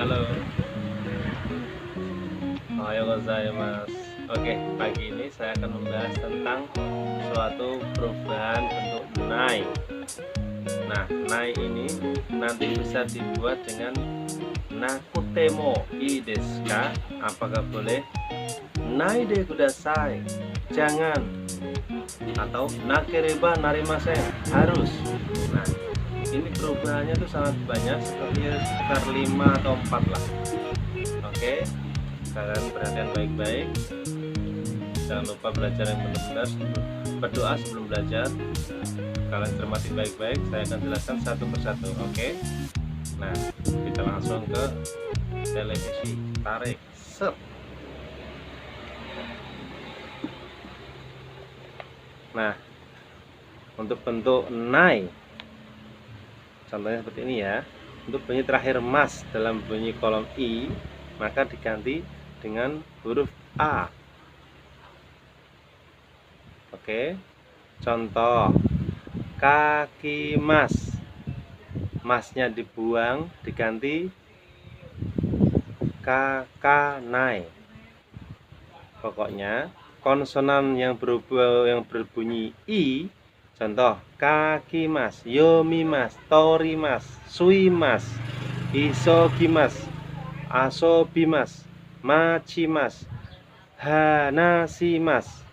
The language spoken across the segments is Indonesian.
Halo, ohayo gozaimasu. Oke, pagi ini saya akan membahas tentang suatu perubahan bentuk nai. Nah, nai ini nanti bisa dibuat dengan nakutemo ii desu ka? Apakah boleh? Nai de kudasai, jangan. Atau nakereba narimasen, harus. Nah, ini perubahannya tuh sangat banyak, seperti sekitar 5 atau 4 lah. Oke, kalian perhatian baik-baik, jangan lupa belajar yang benar-benar, berdoa sebelum belajar. Kalian cermati baik-baik, saya akan jelaskan satu persatu. Oke, nah kita langsung ke televisi, tarik set. Nah, untuk bentuk nai, contohnya seperti ini ya. Untuk bunyi terakhir mas dalam bunyi kolom I, maka diganti dengan huruf A. Oke, contoh kaki mas, masnya dibuang, diganti kakanai. Pokoknya konsonan yang berbunyi I, contoh kaki mas, yomi mas, tori mas, sui mas, isogi mas, asobi mas, machi mas, hanasi mas.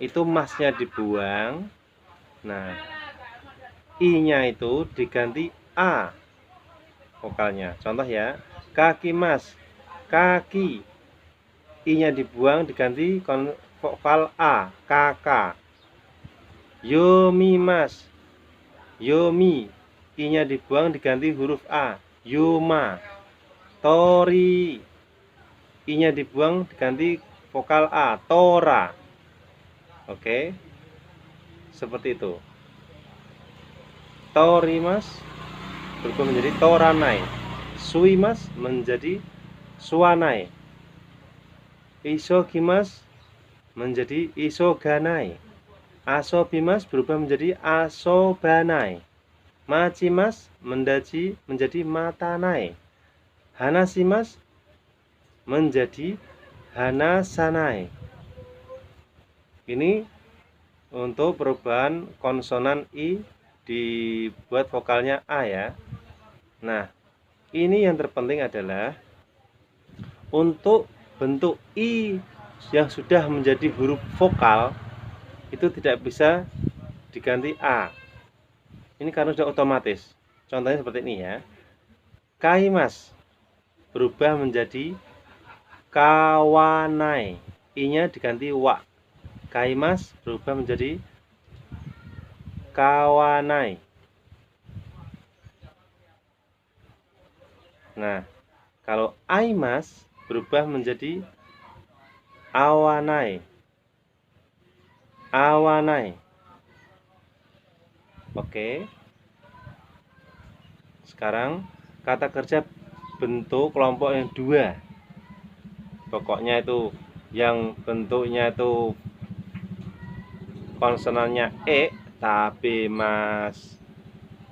Itu masnya dibuang. Nah, I-nya itu diganti A vokalnya. Contoh ya, kaki mas, kaki, I-nya dibuang, diganti vokal A, kakak. Yomi mas, yomi, I-nya dibuang, diganti huruf A, yoma. Tori, I-nya dibuang, diganti vokal A, tora. Oke, seperti itu. Tori mas berubah menjadi toranai. Sui mas menjadi suanai. Isogimas menjadi isoganai. Asobimas berubah menjadi asobanai. Machimas menjadi matanai. Hanasimas menjadi hanasanai. Ini untuk perubahan konsonan I dibuat vokalnya A ya. Nah, ini yang terpenting adalah untuk bentuk I yang sudah menjadi huruf vokal itu tidak bisa diganti A. Ini karena sudah otomatis. Contohnya seperti ini ya. Kaimas berubah menjadi kawanai. I-nya diganti wa. Kaimas berubah menjadi kawanai. Nah, kalau aimas berubah menjadi awanai. Awanai. Oke. Sekarang kata kerja bentuk kelompok yang dua. Pokoknya itu yang bentuknya itu konsonannya E, tapi mas.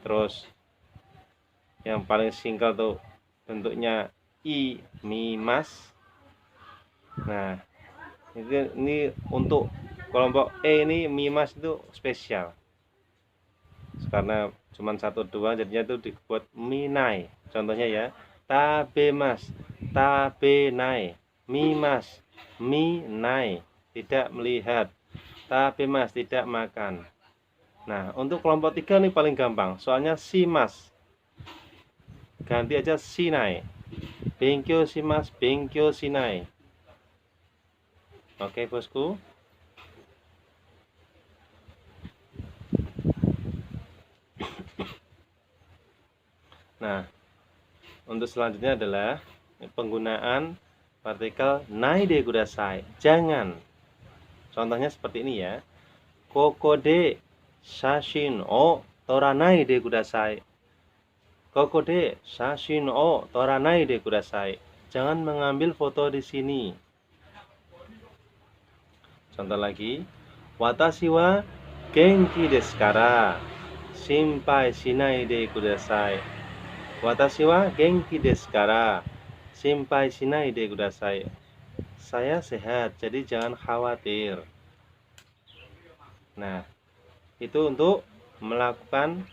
Terus yang paling singkat tuh bentuknya I, mi, mas. Nah, ini untuk kelompok E ini mi, mas itu spesial. Karena cuma 1, 2, jadinya itu dibuat minai. Contohnya ya, tabe mas, tabe nai, mi mas, mi nai, tidak melihat, tabe mas, tidak makan. Nah, untuk kelompok 3 ini paling gampang, soalnya si mas, ganti aja sinai. Benkyo shimasu, benkyo shinai. Oke, bosku. Nah, untuk selanjutnya adalah penggunaan partikel nai de kudasai. Jangan. Contohnya seperti ini ya. Koko de shashin o toranai de kudasai. Koko de shashin o toranai de kudasai. Jangan mengambil foto di sini. Contoh lagi. Watashi wa genki desu kara shinpai shinai de kudasai. Watashi wa genki desu kara shinpai shinai de kudasai. Saya sehat, jadi jangan khawatir. Nah, itu untuk melakukan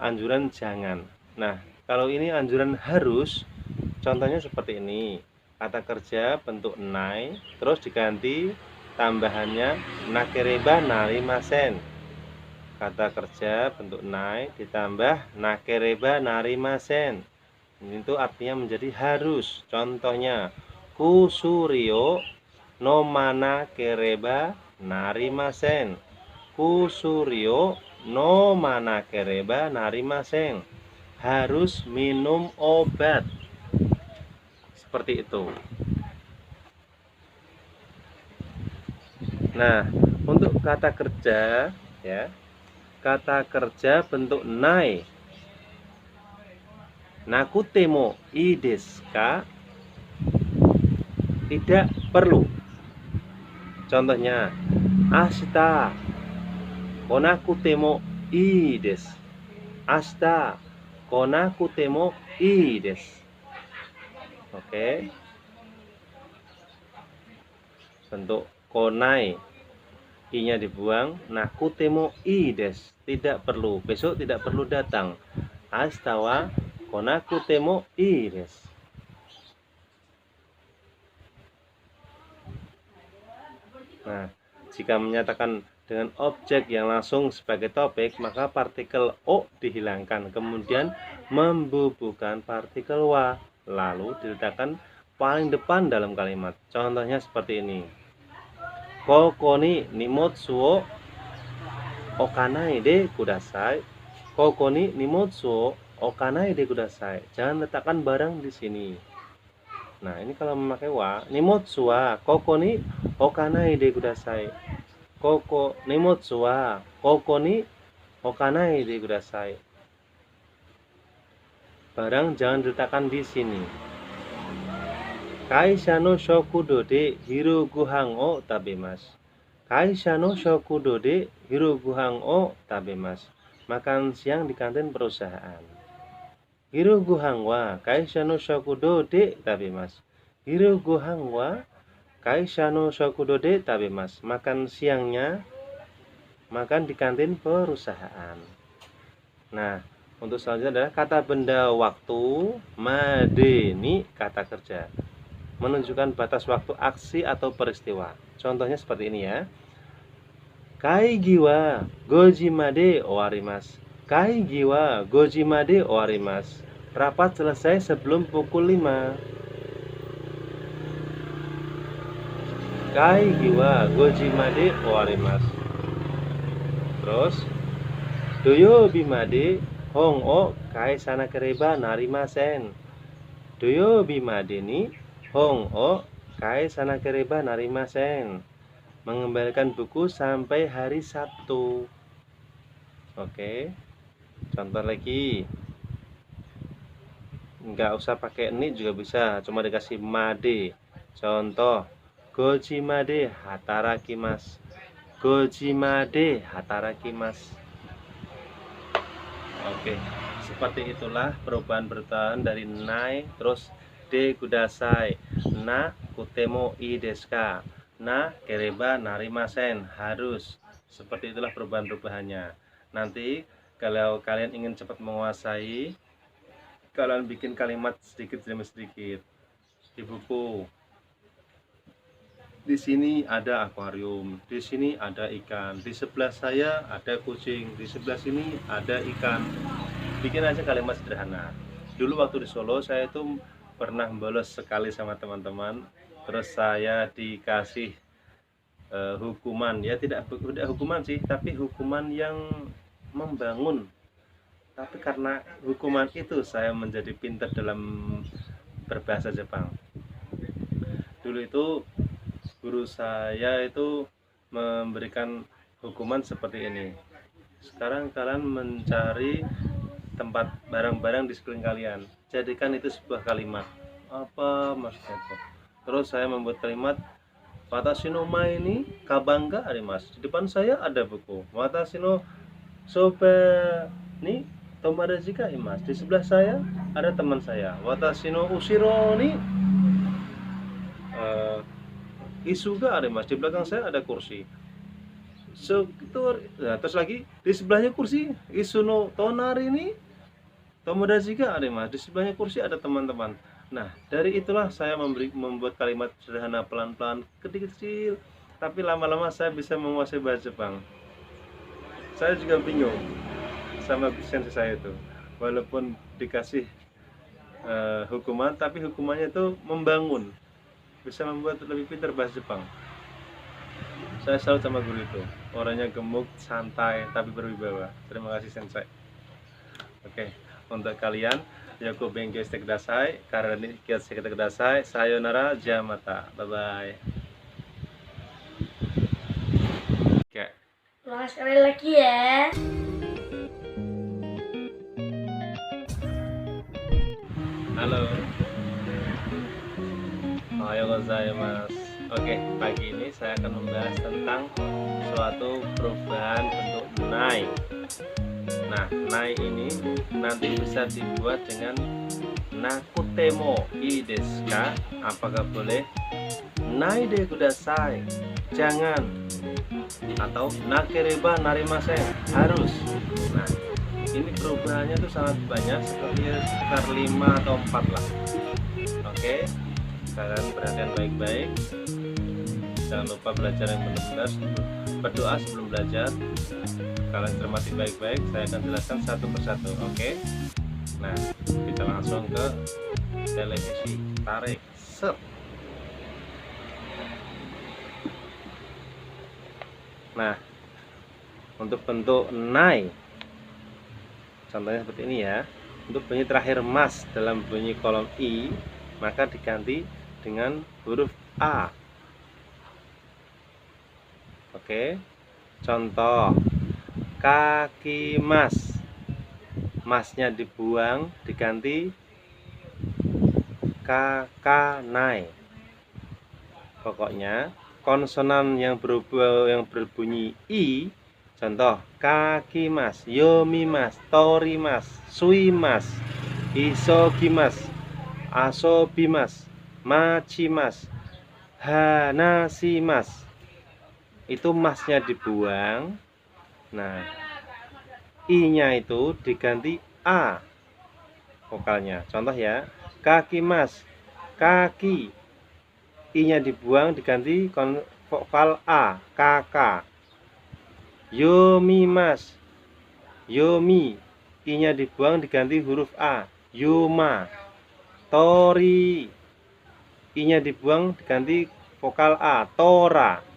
anjuran jangan. Nah, kalau ini anjuran harus, contohnya seperti ini. Kata kerja bentuk nai, terus diganti tambahannya nakereba narimasen. Kata kerja bentuk nai ditambah nakereba narimasen. Itu artinya menjadi harus. Contohnya kusurio no mana kereba narimasen. Kusurio no mana kereba narimasen. Harus minum obat. Seperti itu. Nah, untuk kata kerja ya. Kata kerja bentuk nai. Nakute mo ii desu ka? Tidak perlu. Contohnya, ashita konakute mo ii desu. Ashita konakute mo ii desu. Oke. Bentuk konai. I-nya dibuang. Nakute mo ii desu. Tidak perlu. Besok tidak perlu datang. Ashita wa konakute mo ii desu. Nah, jika menyatakan dengan objek yang langsung sebagai topik, maka partikel o dihilangkan, kemudian membubuhkan partikel wa, lalu diletakkan paling depan dalam kalimat. Contohnya seperti ini. Koko ni nimotsu wo okanai de kudasai. Koko ni nimotsu wo okanai de kudasai. Jangan letakkan barang di sini. Nah, ini kalau memakai wa, nimotsu wa koko ni okanai de kudasai. Koko nimotsu wa koko ni okanai de kudasai. Barang jangan diletakkan di sini. Kaisha no shokudo de hiru gohan o tabemasu. Kaisha no shokudo de hiru gohan o tabemasu. Makan siang di kantin perusahaan. Hiru gohan wa kaisha no shokudo de tabemasu. Hiru gohan wa kaisha no shokudo de tabemasu. Makan siangnya makan di kantin perusahaan. Nah, untuk selanjutnya adalah kata benda waktu made ni kata kerja. Menunjukkan batas waktu aksi atau peristiwa. Contohnya seperti ini ya. Kaigi wa goji made owarimasu. Kaigi wa goji made owarimasu. Rapat selesai sebelum pukul 5. Kaigi wa goji made owarimasu. Terus doyobi made hong o kaesanakereba narimasen. Doyobi made ni hong o kaesanakereba narimasen. Mengembalikan buku sampai hari Sabtu. Oke. Contoh lagi. Enggak usah pakai ni juga bisa, cuma dikasih made. Contoh, goji made hatarakimasu. Goji made hatarakimasu. Oke, seperti itulah perubahan bertahan dari nai terus de kudasai, na kutemo ii desu ka, na kereba narimasen, harus. Seperti itulah perubahan-perubahannya. Nanti kalau kalian ingin cepat menguasai, kalian bikin kalimat sedikit demi sedikit di buku. Di sini ada akuarium, di sini ada ikan, di sebelah saya ada kucing, di sebelah sini ada ikan. Bikin aja kalimat sederhana. Dulu waktu di Solo saya itu pernah bolos sekali sama teman-teman, terus saya dikasih hukuman, ya tidak hukuman sih, tapi hukuman yang membangun. Tapi karena hukuman itu saya menjadi pintar dalam berbahasa Jepang. Dulu itu guru saya itu memberikan hukuman seperti ini. Sekarang kalian mencari tempat barang-barang di sekeliling kalian, jadikan itu sebuah kalimat. Apa maksudnya itu? Terus saya membuat kalimat watashi no mae ni kaban ga arimasu. Di depan saya ada buku. Watashi no sofa ni Tomodachi ga imasu. Di sebelah saya ada teman saya. Watashi no ushiro ni isu ga arimasu. Di belakang saya ada kursi. So, nah, terus lagi di sebelahnya kursi isu no tonari ni Tomodachi ga arimasu. Di sebelahnya kursi ada teman-teman. Nah, dari itulah saya membuat kalimat sederhana pelan-pelan, kecil-kecil, tapi lama-lama saya bisa menguasai bahasa Jepang. Saya juga bingung sama sensei saya itu, walaupun dikasih hukuman, tapi hukumannya itu membangun, bisa membuat lebih pintar bahasa Jepang. Saya salut sama guru itu, orangnya gemuk, santai, tapi berwibawa. Terima kasih sensei. Oke, untuk kalian, Yoko benkyou shite kudasai, karena ini kiat shite kudasai. Sayonara, jamata, bye bye. Oke. Ulang sekali lagi ya. Halo. Ohayou gozaimasu. Oke, pagi ini saya akan membahas tentang suatu perubahan bentuk nai. Nah, nai ini nanti bisa dibuat dengan nakutemo ii desu ka? Apakah boleh? Nai de kudasai, jangan. Atau nakereba narimasen, harus. Nah, ini perubahannya tuh sangat banyak, sekitar 5 atau 4 lah. Oke, kalian perhatian baik-baik. Jangan lupa belajar yang benar-benar, berdoa sebelum belajar. Kalian cermati baik-baik, saya akan jelaskan satu persatu. Oke. Nah, kita langsung ke televisi. Tarik, set. Nah, untuk bentuk nai, contohnya seperti ini ya. Untuk bunyi terakhir mas dalam bunyi kolom I, maka diganti dengan huruf A. Oke, contoh kaki mas, masnya dibuang, diganti kakanai. Pokoknya konsonan yang berbunyi I, contoh kaki mas, yomi mas, tori mas, sui mas, isogi mas, asobi mas, machi mas, hanashi mas. Itu masnya dibuang. Nah, I-nya itu diganti A vokalnya. Contoh ya, kaki mas, kaki. I-nya dibuang, diganti vokal A, kakak. Yomi mas, yomi. I-nya dibuang, diganti huruf A, yoma. Tori. I-nya dibuang, diganti vokal A, tora.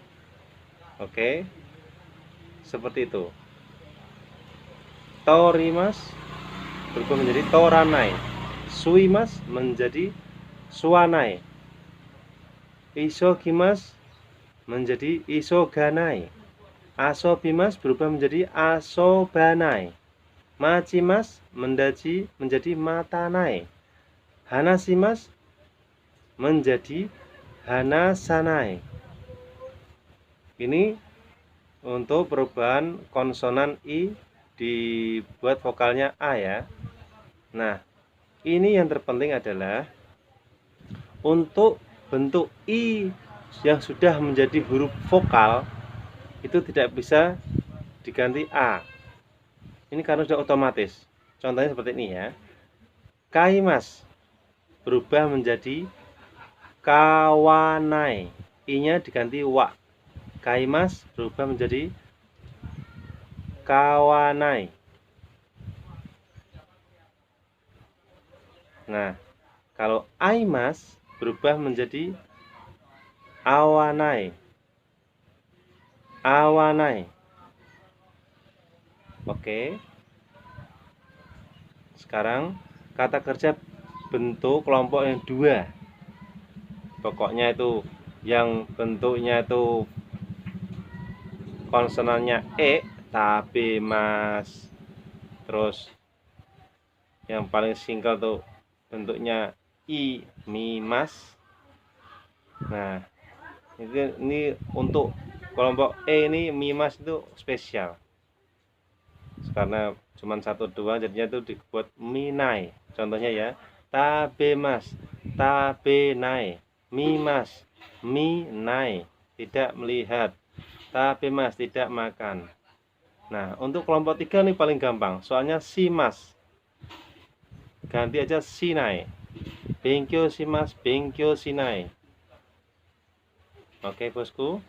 Oke, seperti itu. Torimas berubah menjadi toranai. Suimas menjadi suanai. Isogimas menjadi isoganai. Asobimas berubah menjadi asobanai. Machimas menjadi matanai. Hanasimas menjadi hanasanai. Ini untuk perubahan konsonan I dibuat vokalnya A ya. Nah, ini yang terpenting adalah untuk bentuk I yang sudah menjadi huruf vokal itu tidak bisa diganti A. Ini karena sudah otomatis. Contohnya seperti ini ya. Kaimas berubah menjadi kawanai. I-nya diganti wa. Kaimas berubah menjadi kawanai. Nah, kalau aimas berubah menjadi awanai. Awanai. Oke. Sekarang kata kerja bentuk kelompok yang dua. Pokoknya itu yang bentuknya itu konsonannya E, tapi mas. Terus yang paling singkat tuh bentuknya I, mi, mas. Nah, ini untuk kelompok E ini mi, mas itu spesial. karena cuma satu dua jadinya itu dibuat minai. Contohnya ya, tabemas, tabenai, mimas, minai, tidak melihat, tabemas, tidak makan. Nah, untuk kelompok 3 ini paling gampang, soalnya simas, ganti aja sinai, benkyo simas, benkyo sinai. Oke bosku.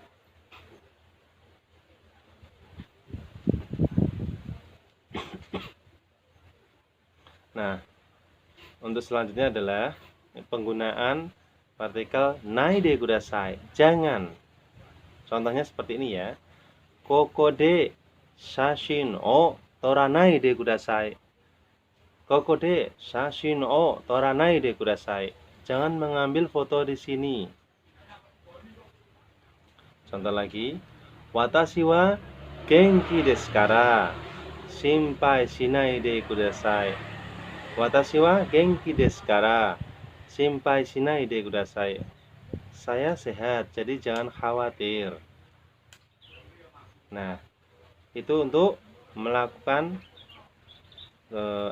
Nah, untuk selanjutnya adalah penggunaan partikel nai de kudasai. Jangan. Contohnya seperti ini ya. Koko de shashin o toranai de kudasai. Koko de shashin o toranai de kudasai. Jangan mengambil foto di sini. Contoh lagi. Watashi wa genki desu kara shinpai shinai de kudasai. Watashi wa genki desu kara shinpai shinai de kudasai. Saya sehat, jadi jangan khawatir. Nah, itu untuk melakukan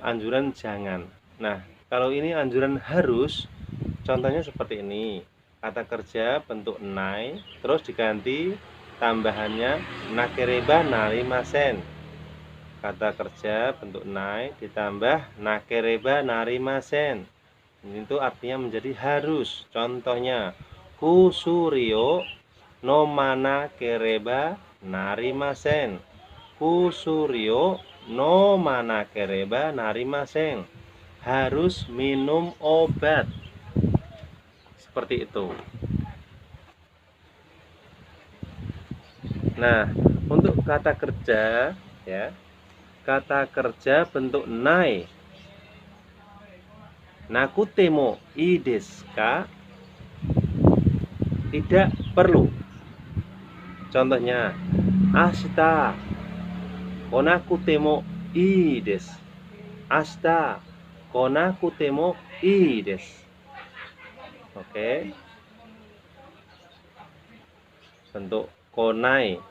anjuran jangan. Nah, kalau ini anjuran harus, contohnya seperti ini. Kata kerja bentuk nai, terus diganti tambahannya nakereba narimasen. Kata kerja bentuk nai ditambah nakereba narimasen. Itu artinya menjadi harus. Contohnya kusurio no mana kereba narimasen. Kusurio no mana kereba narimasen. Harus minum obat. Seperti itu. Nah, untuk kata kerja ya. Kata kerja bentuk nai. Nakute mo ii desu ka? Tidak perlu. Contohnya, ashita konakute mo ii desu. Ashita konakute mo ii desu. Oke. Bentuk konai,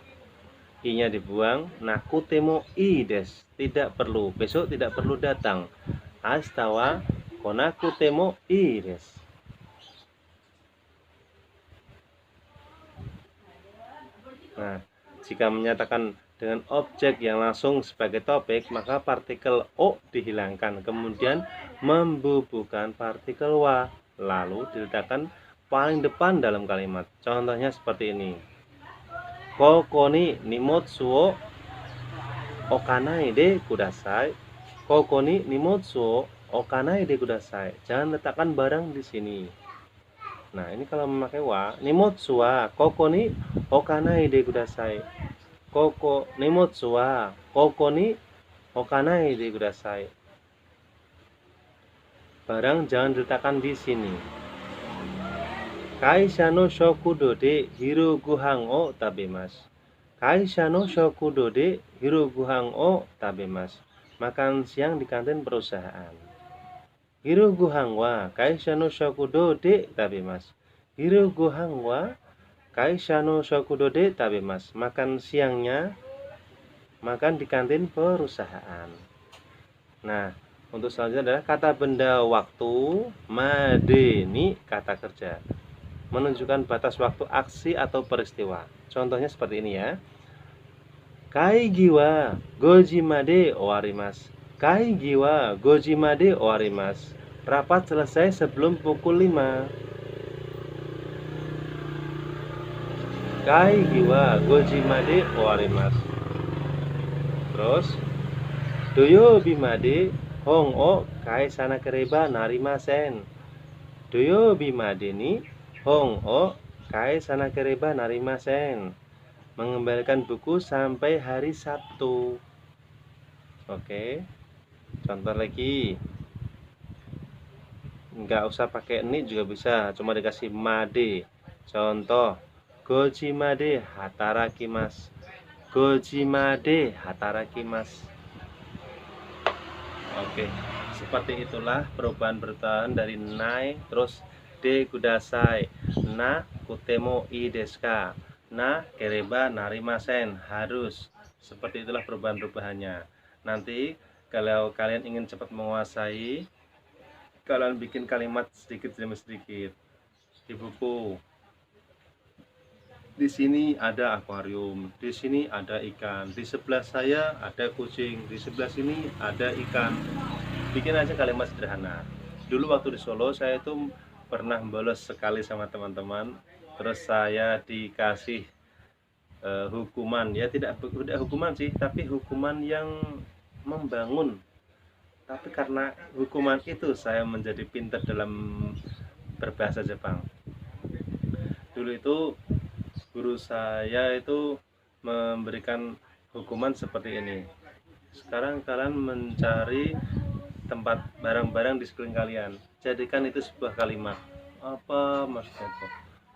i-nya dibuang, nakute mo ii desu. Tidak perlu, besok tidak perlu datang. Ashita wa konakute mo ii desu. Nah, jika menyatakan dengan objek yang langsung sebagai topik, maka partikel o dihilangkan, kemudian membubuhkan partikel wa, lalu diletakkan paling depan dalam kalimat. Contohnya seperti ini. Koko ni nimotsu wo okanai de kudasai. Koko ni nimotsu wo okanai de kudasai. Jangan letakkan barang di sini. Nah, ini kalau memakai wa, nimotsu wa koko ni okanai de kudasai. Koko nimotsu wa koko ni okanai de kudasai. Barang jangan diletakkan di sini. Kaisha no shokudo de hiru gohan o tabemasu. Kaisha no shokudo de hiru gohan o tabemasu. Makan siang di kantin perusahaan. Hiru gohan wa kaisha no shokudo de tabemasu. Hiru gohan wa kaisha no shokudo de tabemasu. Makan siangnya makan di kantin perusahaan. Nah, untuk selanjutnya adalah kata benda waktu made ni kata kerja. Menunjukkan batas waktu aksi atau peristiwa. Contohnya seperti ini ya. Kaigi wa goji made owarimasu. Kaigi wa goji made owarimasu. Rapat selesai sebelum pukul 5. Kaigi wa goji made owarimasu. Terus doyobi made hong o kaisana kereba narimasen. Doyobi made ni hong o kaisana kereba narimasen. Mengembalikan buku sampai hari Sabtu. Oke. Contoh lagi. Enggak usah pakai ni juga bisa, cuma dikasih made. Contoh, goji made hatarakimasu. Goji made hatarakimasu. Oke. Seperti itulah perubahan bertahan dari nai terus de kudasai, na kutemo ii desu ka, na kereba narimasen, harus. Seperti itulah perubahan-perubahannya. Nanti kalau kalian ingin cepat menguasai, kalian bikin kalimat sedikit demi sedikit di buku. Di sini ada akuarium, di sini ada ikan, di sebelah saya ada kucing, di sebelah sini ada ikan. Bikin aja kalimat sederhana. Dulu waktu di Solo saya itu pernah bolos sekali sama teman-teman, terus saya dikasih hukuman, ya tidak hukuman sih, tapi hukuman yang membangun. Tapi karena hukuman itu saya menjadi pintar dalam berbahasa Jepang. Dulu itu guru saya itu memberikan hukuman seperti ini. Sekarang kalian mencari tempat barang-barang di sekeliling kalian, jadikan itu sebuah kalimat. Apa maksudnya itu?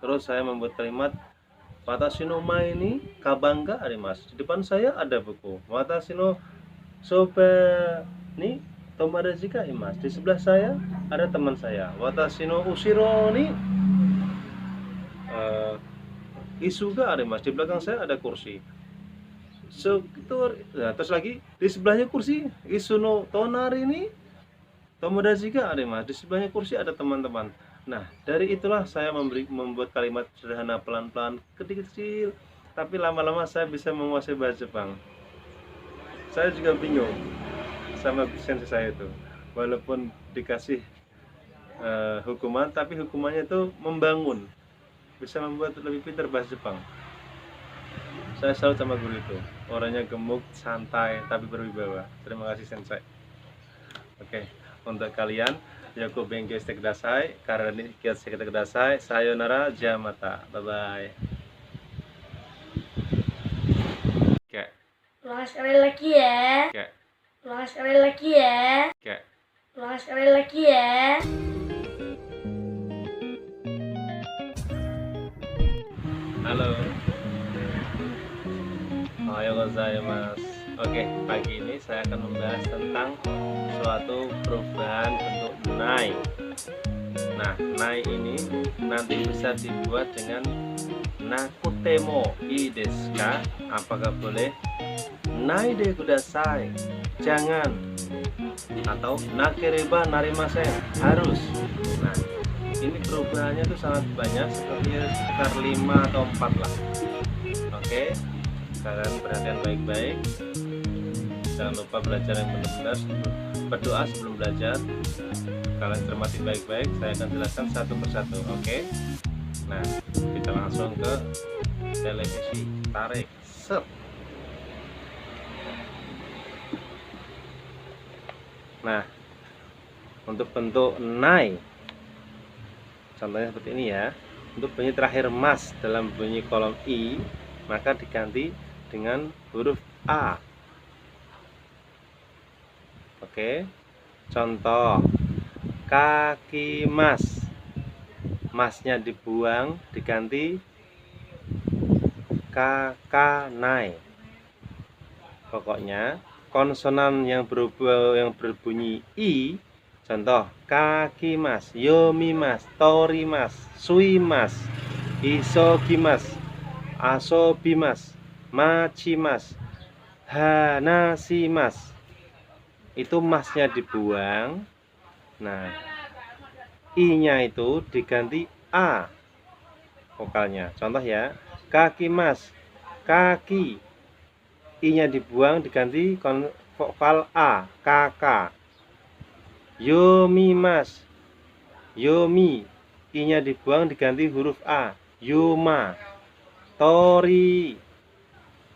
Terus saya membuat kalimat, watashi no mae ni kaban ga arimasu. Di depan saya ada buku. Watashi no soba ni tomodachi ga imasu. Di sebelah saya ada teman saya. Watashi no ushiro ni isu ga arimasu. Di belakang saya ada kursi. Nah, terus lagi di sebelahnya kursi, isu no tonari ni tomodachi ga arimasu. Di sebelahnya kursi ada teman-teman. Nah, dari itulah saya membuat kalimat sederhana pelan-pelan, kecil-kecil, tapi lama-lama saya bisa menguasai bahasa Jepang. Saya juga bingung sama sensei saya itu, walaupun dikasih hukuman, tapi hukumannya itu membangun, bisa membuat lebih pintar bahasa Jepang. Saya salut sama guru itu, orangnya gemuk, santai, tapi berwibawa. Terima kasih sensei. Oke, untuk kalian, Yoku Benkyou shite kudasai, karena ini kiat shite kudasai. Sayonara, jamata, bye bye. Oke. Ulang sekali lagi ya. Oke. Ulang sekali lagi ya. Oke. Ulang sekali lagi ya. Halo. Ohayou gozaimasu. Oke, pagi ini saya akan membahas tentang suatu perubahan bentuk nai. Nah, nai ini nanti bisa dibuat dengan nakutemo ii desu ka? Apakah boleh? Nai de kudasai, jangan. Atau nakereba narimasen, harus. Nah, ini perubahannya itu sangat banyak, seperti sekitar 5 atau 4 lah. Oke, kalian perhatian baik-baik. Jangan lupa belajar yang benar-benar, berdoa sebelum belajar. Kalian cermati baik-baik, saya akan jelaskan satu persatu. Oke. Nah, kita langsung ke televisi. Tarik, set. Nah, untuk bentuk nai, contohnya seperti ini ya. Untuk bunyi terakhir mas dalam bunyi kolom I, maka diganti dengan huruf A. Oke, contoh kaki mas, masnya dibuang, diganti kakanai. Pokoknya konsonan yang berbunyi I, contoh kaki mas, yomi mas, tori mas, sui mas, isogi mas, asobi mas, machi mas, hanasi mas. Itu masnya dibuang. Nah, I-nya itu diganti A vokalnya. Contoh ya, kaki mas, kaki, I-nya dibuang, diganti vokal A, kakak. Yomi mas, yomi, I-nya dibuang, diganti huruf A, yuma. Tori,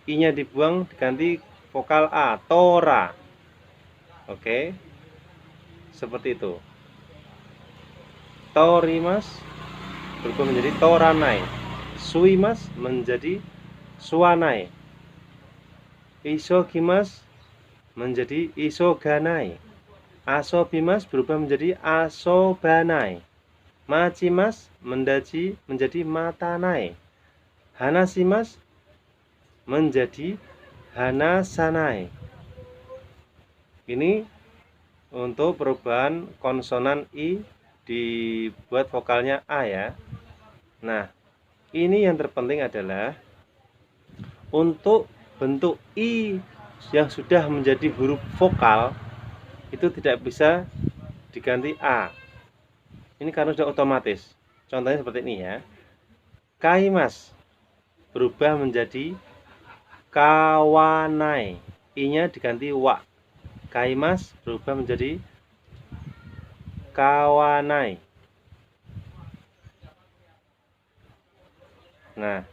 I-nya dibuang, diganti vokal A, tora. Oke, seperti itu. Torimas berubah menjadi toranai. Suimas menjadi suanai. Isogimas menjadi isoganai. Asobimas berubah menjadi asobanai. Machimas menjadi matanai. Hanasimas menjadi hanasanai. Ini untuk perubahan konsonan I dibuat vokalnya A ya. Nah, ini yang terpenting adalah untuk bentuk I yang sudah menjadi huruf vokal itu tidak bisa diganti A. Ini karena sudah otomatis. Contohnya seperti ini ya. Kaimas berubah menjadi kawanai. I-nya diganti wa. Kaimas berubah menjadi kawanai. Nah,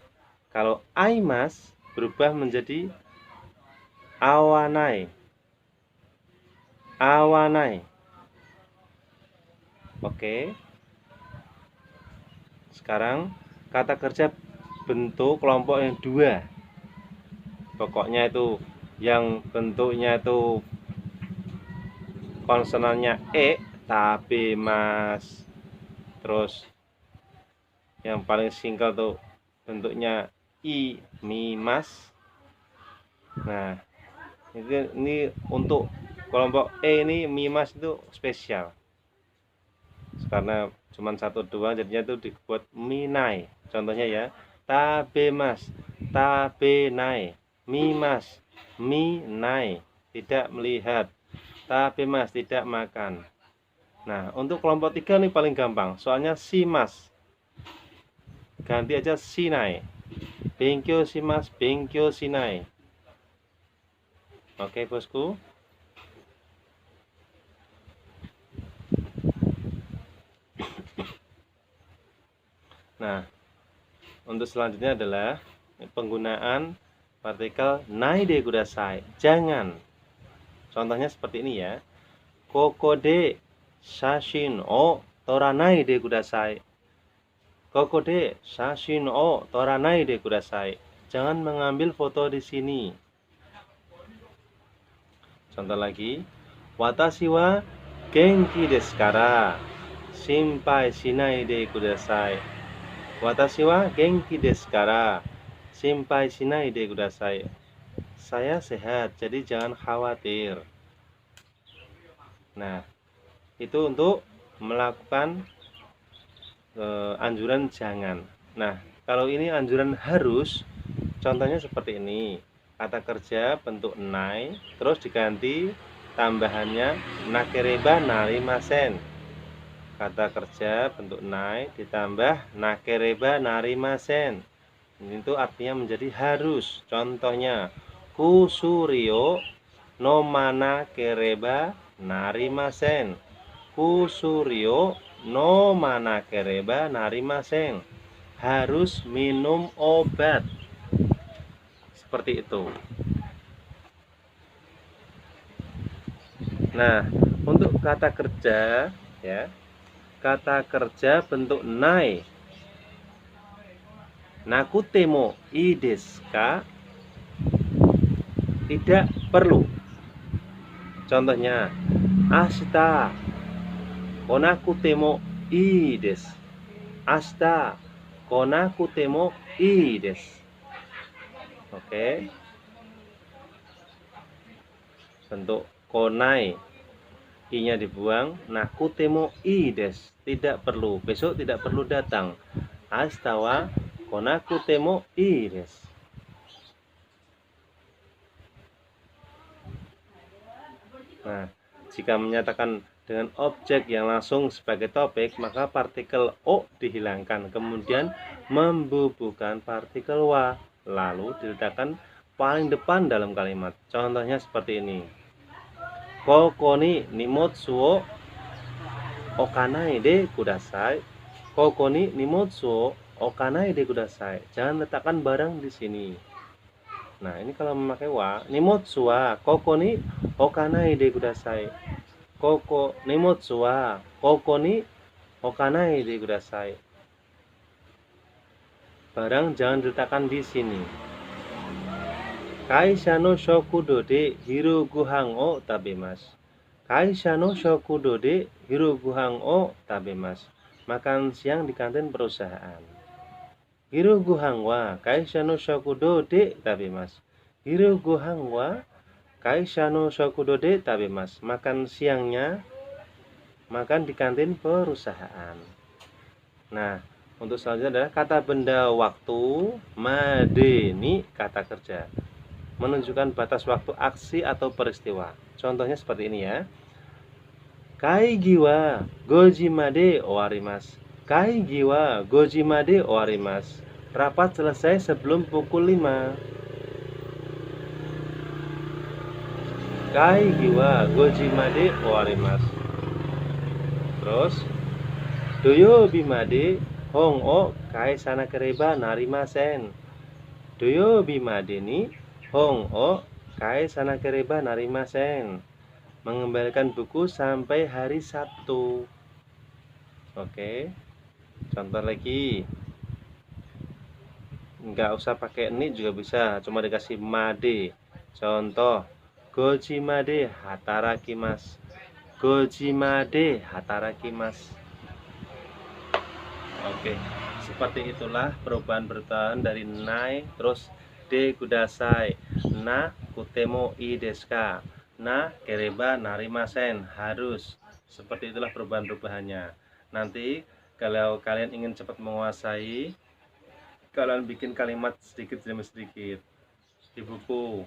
kalau aimas berubah menjadi awanai. Awanai. Oke. Sekarang kata kerja bentuk kelompok yang dua. Pokoknya itu yang bentuknya itu konsonannya E, tapi mas. Terus yang paling singkat tuh bentuknya I, mi, mas. Nah, ini untuk kelompok E ini mi, mas itu spesial. Karena cuma 1, 2 jadinya itu dibuat minai. Contohnya ya, tabemas, tabenai, mimas, minai, tidak melihat, tabemas, tidak makan. Nah, untuk kelompok 3 ini paling gampang, soalnya simas, ganti aja sinai, benkyo simas, benkyo sinai. Oke bosku. Nah, untuk selanjutnya adalah penggunaan partikel nai de kudasai. Jangan. Contohnya seperti ini ya. Koko de shashin o toranai de kudasai. Koko de shashin o toranai de kudasai. Jangan mengambil foto di sini. Contoh lagi. Watashi wa genki desu kara. Shinpai shinai de kudasai. Watashi wa genki desu kara shinpai shinai de kudasai. Saya sehat, jadi jangan khawatir. Nah, itu untuk melakukan anjuran jangan. Nah, kalau ini anjuran harus, contohnya seperti ini. Kata kerja bentuk nai, terus diganti tambahannya nakereba narimasen. Kata kerja bentuk nai ditambah nakereba narimasen. Ini itu artinya menjadi harus. Contohnya kusurio no mana kereba narimasen. Kusurio no mana kereba narimasen. Harus minum obat. Seperti itu. Nah, untuk kata kerja ya. Kata kerja bentuk nai. Nakute mo ii desu ka? Tidak perlu. Contohnya, ashita konakute mo ii desu. Ashita konakute mo ii desu. Oke. Bentuk konai. I-nya dibuang. Nakute mo ii desu. Tidak perlu. Besok tidak perlu datang. Ashita wa konakute mo ii desu. Nah, jika menyatakan dengan objek yang langsung sebagai topik, maka partikel o dihilangkan, kemudian membubuhkan partikel wa, lalu diletakkan paling depan dalam kalimat. Contohnya seperti ini. Koko ni nimotsu wo okanai de kudasai. Koko ni nimotsu wo okanai de kudasai. Jangan letakkan barang di sini. Nah, ini kalau memakai wa, nimotsu wa koko ni okanai de kudasai. Koko nimotsu wa koko ni okanai de kudasai. Barang jangan diletakkan di sini. Kaisha no shokudo de hiru gohan o tabemasu. Kaisha no shokudo de hiru gohan o tabemasu. Makan siang di kantin perusahaan. Hiru gohan wa kaisha no shokudo de tabemasu. Hiru gohan wa kaisha no shokudo de tabemasu. Makan siangnya makan di kantin perusahaan. Nah, untuk selanjutnya adalah kata benda waktu, made ni kata kerja. menunjukkan batas waktu aksi atau peristiwa. Contohnya seperti ini ya. Kaigi wa goji made owarimasu. Kaigi wa goji made owarimasu. Rapat selesai sebelum pukul 5. Kaigi wa goji made owarimasu. Terus doyobi made hong o kai sanakereba narimasen. Doyobi made ni hong o kai sanakereba narimasen. Mengembalikan buku sampai hari Sabtu. Oke. Contoh lagi. Nggak usah pakai ni juga bisa, cuma dikasih made. Contoh, goji made hatarakimasu. Goji made hatarakimasu. Oke, seperti itulah perubahan bertahan dari nai terus de kudasai, na kutemo i desu ka, na kereba narimasen, harus. Seperti itulah perubahan-perubahannya. Nanti kalau kalian ingin cepat menguasai, kalian bikin kalimat sedikit demi sedikit di buku.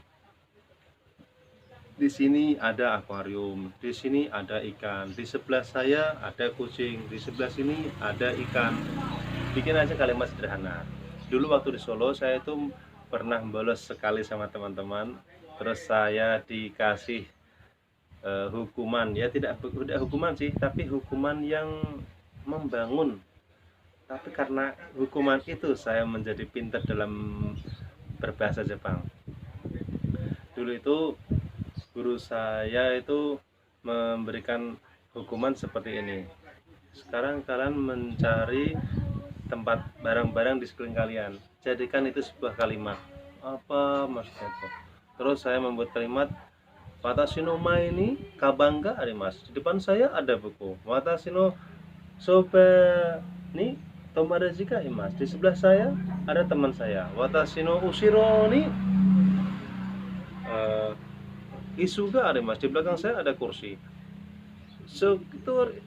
Di sini ada akuarium, di sini ada ikan, di sebelah saya ada kucing, di sebelah sini ada ikan. Bikin aja kalimat sederhana. Dulu waktu di Solo saya itu pernah bolos sekali sama teman-teman, terus saya dikasih hukuman, ya tidak hukuman sih, tapi hukuman yang membangun. Tapi karena hukuman itu saya menjadi pintar dalam berbahasa Jepang. Dulu itu guru saya itu memberikan hukuman seperti ini. Sekarang kalian mencari tempat barang-barang di sekeliling kalian, jadikan itu sebuah kalimat. Apa maksudnya itu? Terus saya membuat kalimat watashi no mae ni kaban ga arimasu. Di depan saya ada buku. Watashi no soba ni tomodachi ga imasu. Di sebelah saya ada teman saya. Watashi no ushiro ni isu ga arimasu. Di belakang saya ada kursi.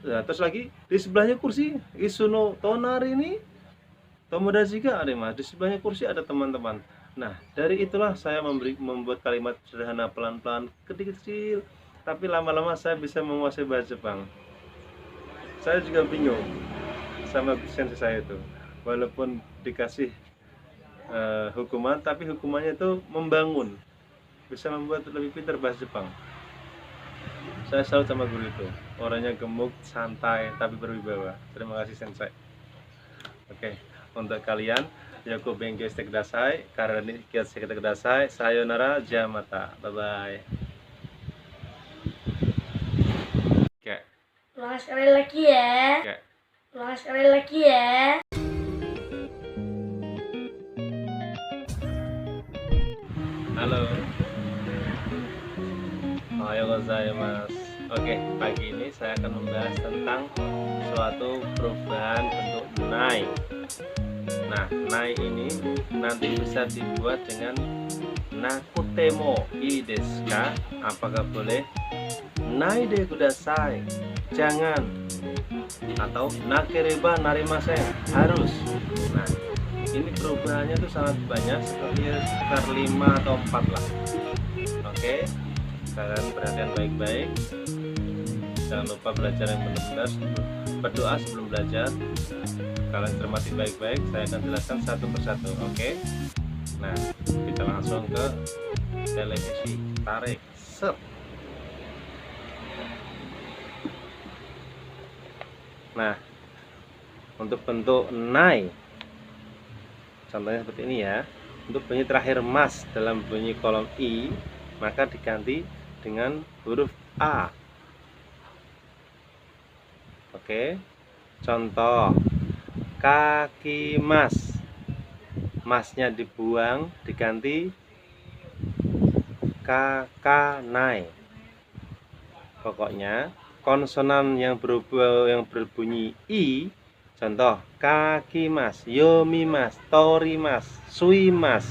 Nah, terus lagi di sebelahnya kursi isu no tonari ni tomodachi ga arimasu. Di sebelahnya kursi ada teman-teman. Nah, dari itulah saya membuat kalimat sederhana pelan-pelan, kecil-kecil, tapi lama-lama saya bisa menguasai bahasa Jepang. Saya juga bingung sama sensei saya itu, walaupun dikasih hukuman, tapi hukumannya itu membangun, bisa membuat lebih pintar bahasa Jepang. Saya salut sama guru itu, orangnya gemuk, santai, tapi berwibawa. Terima kasih sensei. Oke, untuk kalian Yoko benkyou shite kudasai, karena ini kiat shite kudasai. Sayonara, jamata, bye bye. Oke. Ulang sekali lagi ya. Oke. Ulang sekali lagi ya. Halo. Ohayou gozaimasu. Oke, pagi ini saya akan membahas tentang suatu perubahan bentuk nai. Nah, nai ini nanti bisa dibuat dengan nakutemo ii desu ka? Apakah boleh? Nai de kudasai, jangan. Atau nakereba narimasen, harus. Nah, ini perubahannya tuh sangat banyak, sekitar 5 atau 4 lah. Oke, kalian perhatian baik-baik. Jangan lupa belajar yang benar-benar, berdoa sebelum belajar. Kalian cermati baik-baik, saya akan jelaskan satu persatu. Oke. Nah, kita langsung ke televisi. Tarik, set. Nah, untuk bentuk nai, contohnya seperti ini ya. Untuk bunyi terakhir mas dalam bunyi kolom i, maka diganti dengan huruf a. Oke. Contoh, kaki mas, masnya dibuang, diganti kakanai. Pokoknya konsonan yang berbunyi i, contoh kaki mas, yomi mas, tori mas, sui mas,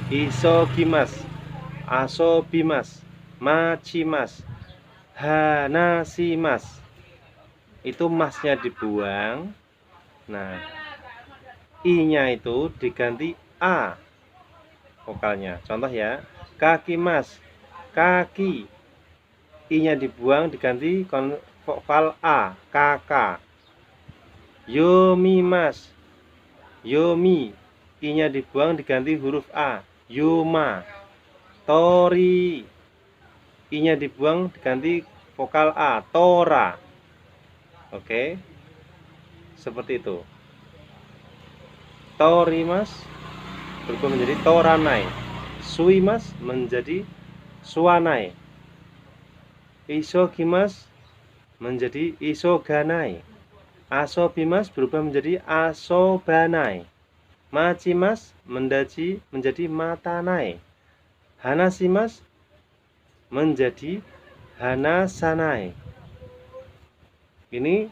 isogi mas, asobi mas, machi mas, hanashi mas. Itu masnya dibuang. Nah, i-nya itu diganti a. vokalnya. Contoh ya, kaki mas, kaki, i-nya dibuang diganti vokal a, kakak. Yomi mas, yomi, i-nya dibuang diganti huruf a, yoma. Tori, i-nya dibuang diganti vokal a, tora. Oke, seperti itu. Torimas berubah menjadi toranai. Suimas menjadi suanai. Isogimas menjadi isoganai. Asobimas berubah menjadi asobanai. Macimas menjadi matanai. Hanasimas menjadi hanasanai. Ini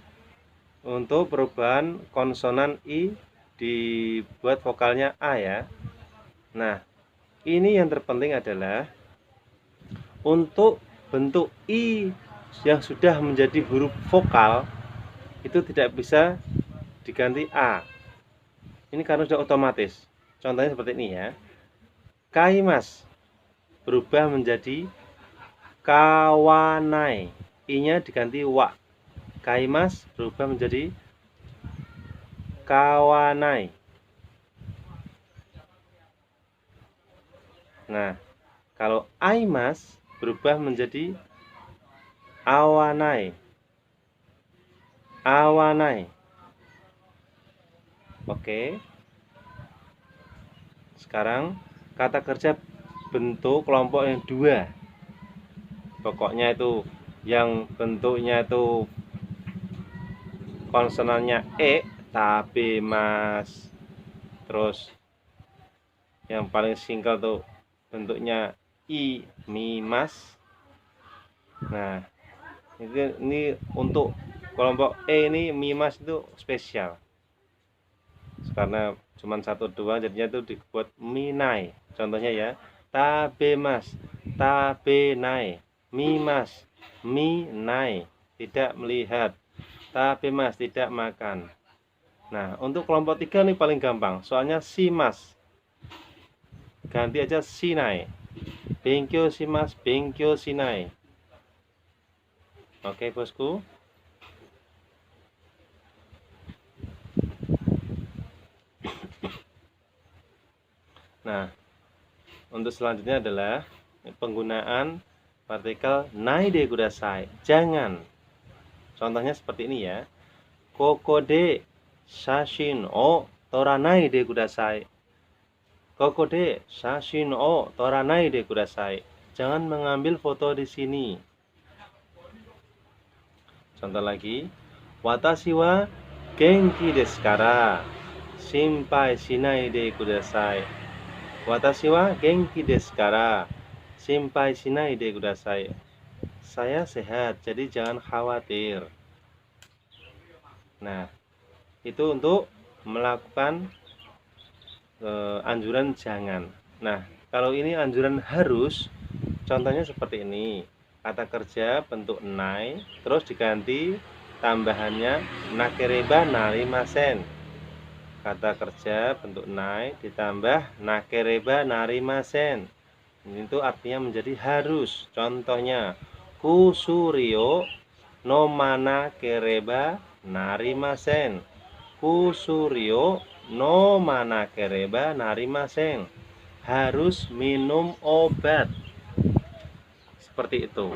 untuk perubahan konsonan i dibuat vokalnya a ya. Nah, ini yang terpenting adalah untuk bentuk i yang sudah menjadi huruf vokal itu tidak bisa diganti a. Ini karena sudah otomatis. Contohnya seperti ini ya. Kaimas berubah menjadi kawanai. I-nya diganti wa. Kaimas berubah menjadi kawanai. Nah, kalau aimas berubah menjadi awanai. Awanai. Oke. Sekarang kata kerja bentuk kelompok yang dua. Pokoknya itu yang bentuknya itu konsonannya e, tapi mas. Terus yang paling singkat tuh bentuknya i, mi, mas. Nah, ini untuk kelompok e ini mi, mas itu spesial karena cuma 1 2 jadinya itu dibuat minai. Contohnya ya, tabe mas, tabe nai, mi mas, mi nai, tidak melihat, tabe mas, tidak makan. Nah, untuk kelompok 3 ini paling gampang, soalnya si mas, ganti aja sinai. Benkyo shimasu, benkyo shinai. Oke, bosku. Nah, untuk selanjutnya adalah penggunaan partikel nai de kudasai. Jangan. Contohnya seperti ini ya. Koko de shashin o toranai de kudasai. Koko de shashin o toranai de kudasai. Jangan mengambil foto di sini. Contoh lagi. Watashi wa genki desu kara shinpai shinai de kudasai. Watashi wa genki desu kara shinpai shinai de kudasai. Saya sehat, jadi jangan khawatir. Nah, itu untuk melakukan anjuran jangan. Nah, kalau ini anjuran harus, contohnya seperti ini. Kata kerja bentuk nai, terus diganti tambahannya nakereba narimasen. Kata kerja bentuk nai ditambah nakereba narimasen. Itu artinya menjadi harus. Contohnya kusurio no mana kereba narimasen. Kusurio no mana kereba narimasen. Harus minum obat. Seperti itu.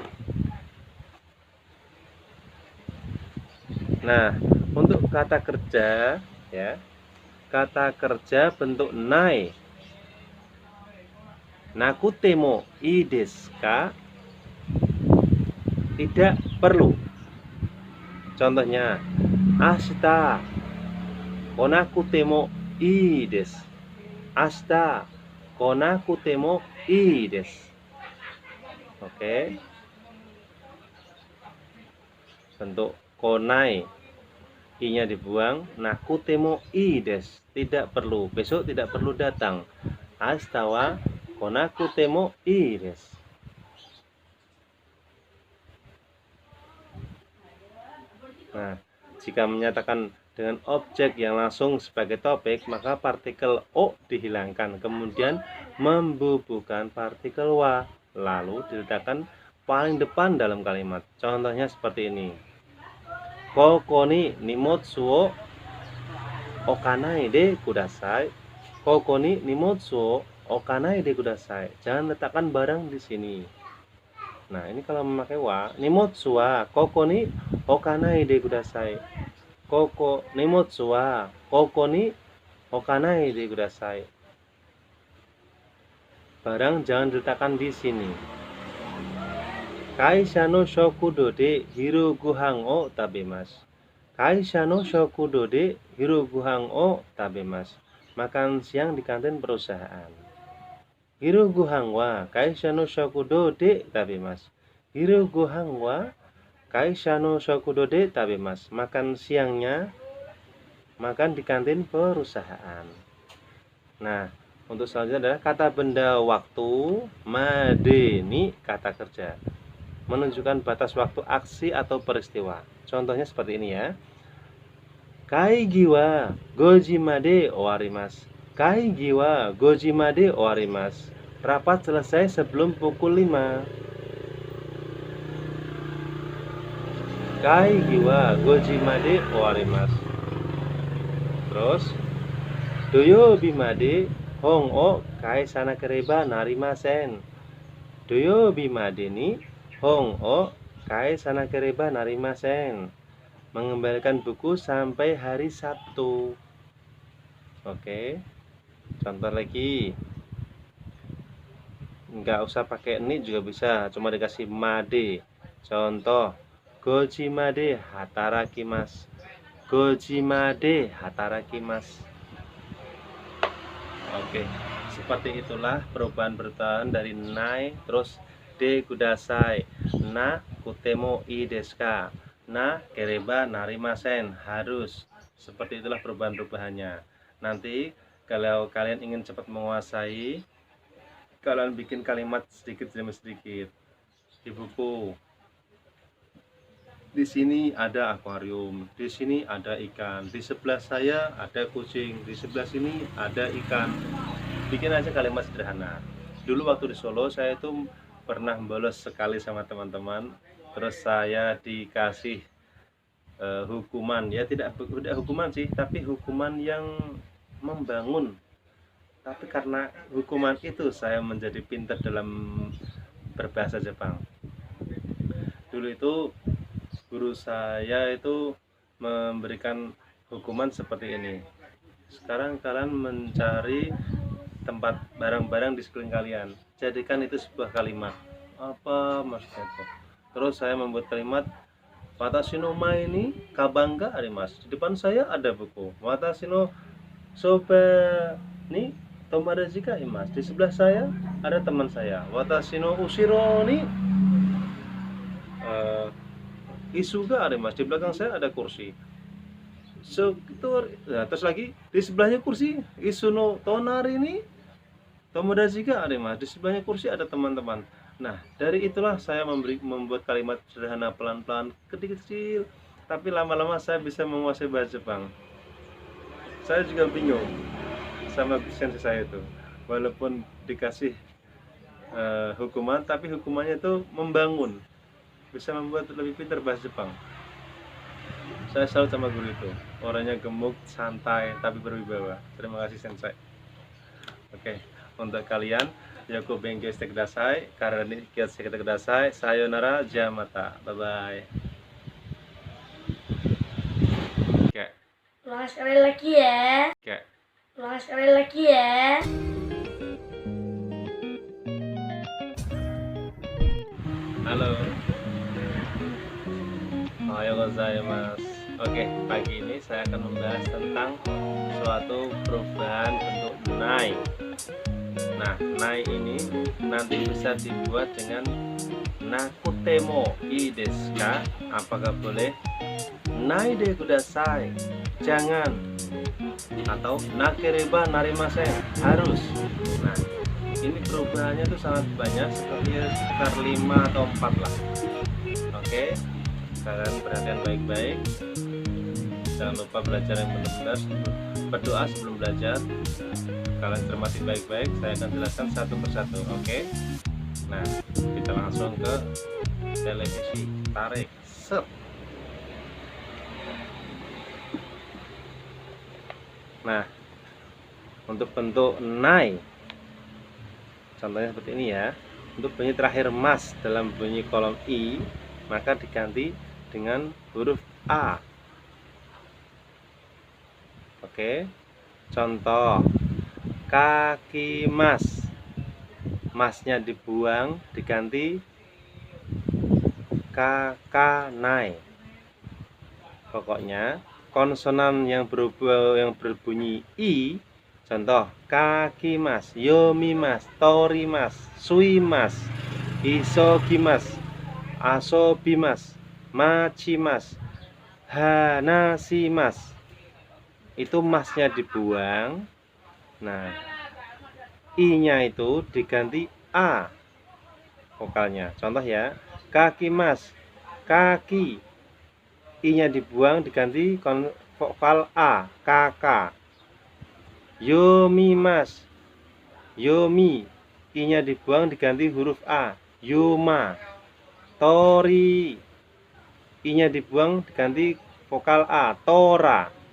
Nah, untuk kata kerja ya. Kata kerja bentuk nai. Nakute mo ii desu ka? Tidak perlu. Contohnya, ashita konakute mo ii desu. Ashita konakute mo ii desu. Oke. Bentuk konai, i-nya dibuang, nakute mo ii desu. Tidak perlu. Besok tidak perlu datang. Ashita wa konakute mo ii desu. Nah, jika menyatakan dengan objek yang langsung sebagai topik, maka partikel O dihilangkan, kemudian membubuhkan partikel wa, lalu diletakkan paling depan dalam kalimat. Contohnya seperti ini. Koko ni nimotsu wo okanai de kudasai. Koko ni nimotsu wo okanai de kudasai. Jangan letakkan barang di sini. Nah, ini kalau memakai wa, nimotsu wa koko ni okanai de kudasai. Koko nimotsu wa koko ni okanai de kudasai. Barang jangan diletakkan di sini. Kaisha no shokudo de hiru gohan o tabemasu. Kaisha no shokudo de hiru gohan o tabemasu. Makan siang di kantin perusahaan. Hiru gohan wa kaisha no shokudo de tabemasu. Hiru gohan wa kaisha no shokudo de tabemasu. Makan siangnya makan di kantin perusahaan. Nah, untuk selanjutnya adalah kata benda waktu, made ni kata kerja, menunjukkan batas waktu aksi atau peristiwa. Contohnya seperti ini ya. Kaigi wa goji made owarimasu. Kaigi wa goji made owarimasu. Rapat selesai sebelum pukul 5. Kaigi wa goji made owarimasu. Terus doyobi made hong o kai sanakereba narimasen. Doyobi made ni hong o kai sanakereba narimasen. Mengembalikan buku sampai hari Sabtu. Oke. Contoh lagi. Enggak usah pakai ni juga bisa, cuma dikasih made. Contoh, goji made hatarakimasu. Goji made hatarakimasu. Oke, seperti itulah perubahan bertahan dari nai terus de kudasai, na kutemo i desu ka, na kereba narimasen, harus. Seperti itulah perubahan-perubahannya. Nanti kalau kalian ingin cepat menguasai, kalian bikin kalimat sedikit demi sedikit di buku. Di sini ada akuarium, di sini ada ikan, di sebelah saya ada kucing, di sebelah sini ada ikan. Bikin aja kalimat sederhana. Dulu waktu di Solo saya itu pernah bolos sekali sama teman-teman, terus saya dikasih hukuman, ya tidak hukuman sih, tapi hukuman yang membangun. Tapi karena hukuman itu saya menjadi pintar dalam berbahasa Jepang. Dulu itu guru saya itu memberikan hukuman seperti ini. Sekarang kalian mencari tempat barang-barang di sekeliling kalian, jadikan itu sebuah kalimat. Apa maksudnya itu? Terus saya membuat kalimat, watashi no mae ni kaban ga arimasu. Di depan saya ada buku. Watashi no soba ni tomodachi ga imasu. Di sebelah saya ada teman saya. Watashi no ushiro ni isu ga arimasu. Di belakang saya ada kursi. Nah, terus lagi di sebelahnya kursi, isu no tonari ni tomodachi ga arimasu. Di sebelahnya kursi ada teman-teman. Nah, dari itulah saya membuat kalimat sederhana pelan-pelan, kecil-kecil, tapi lama-lama saya bisa menguasai bahasa Jepang. Saya juga bingung sama sensei saya itu, walaupun dikasih hukuman, tapi hukumannya itu membangun, bisa membuat lebih pintar bahasa Jepang. Saya salut sama guru itu, orangnya gemuk, santai, tapi berwibawa. Terima kasih sensei. Oke, untuk kalian, Yoku benkyou shite kudasai, karena ini shite kudasai. Sayonara, jamata, bye bye. Oke. Ulang sekali lagi ya. Oke. Ulang sekali lagi ya. Halo. Ohayou gozaimasu. Oke, pagi ini saya akan membahas tentang suatu perubahan bentuk nai. Nah, nai ini nanti bisa dibuat dengan nakutemo ii desu ka? Apakah boleh? Nai de kudasai, jangan. Atau nakereba narimasen, harus. Nah, ini perubahannya tuh sangat banyak, sekitar 5 atau 4 lah. Oke, kalian perhatikan baik-baik. Jangan lupa belajar yang benar-benar, berdoa sebelum belajar. Kalian cermati baik-baik, saya akan jelaskan satu persatu. Oke. Nah, kita langsung ke televisi, tarik, set. Nah, untuk bentuk nai, contohnya seperti ini ya. Untuk bunyi terakhir mas dalam bunyi kolom I, maka diganti dengan huruf A. Oke, contoh kaki mas, masnya dibuang, diganti kakanai. Pokoknya konsonan yang berbunyi I, contoh kaki mas, yomi mas, tori mas, sui mas, isogi mas, asobi mas, machi mas, hanasi mas. Itu masnya dibuang. Nah, I-nya itu diganti A vokalnya. Contoh ya, kaki mas, kaki, I-nya dibuang diganti vokal A, kakak. Yomi mas, yomi, I-nya dibuang diganti huruf A, yoma. Tori, I-nya dibuang diganti vokal A, tora.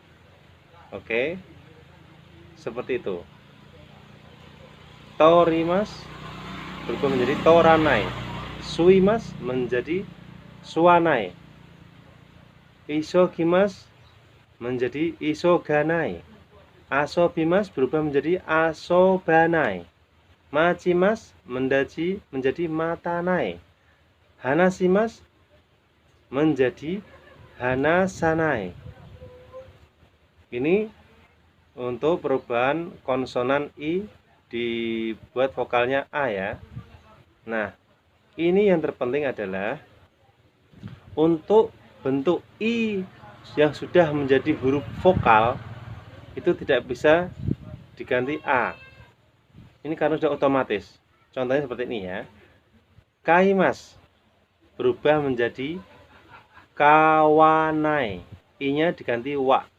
Oke, seperti itu. Tori mas berubah menjadi toranai, sui mas menjadi suanai, isogimas menjadi isoganai, asobimas berubah menjadi asobanai, machimas menjadi matanai, hanasimas menjadi hanasanai. Ini untuk perubahan konsonan I dibuat vokalnya A ya. Nah, ini yang terpenting adalah untuk bentuk I yang sudah menjadi huruf vokal itu tidak bisa diganti A. Ini karena sudah otomatis. Contohnya seperti ini ya. Kaimas berubah menjadi kawanai, I-nya diganti wa.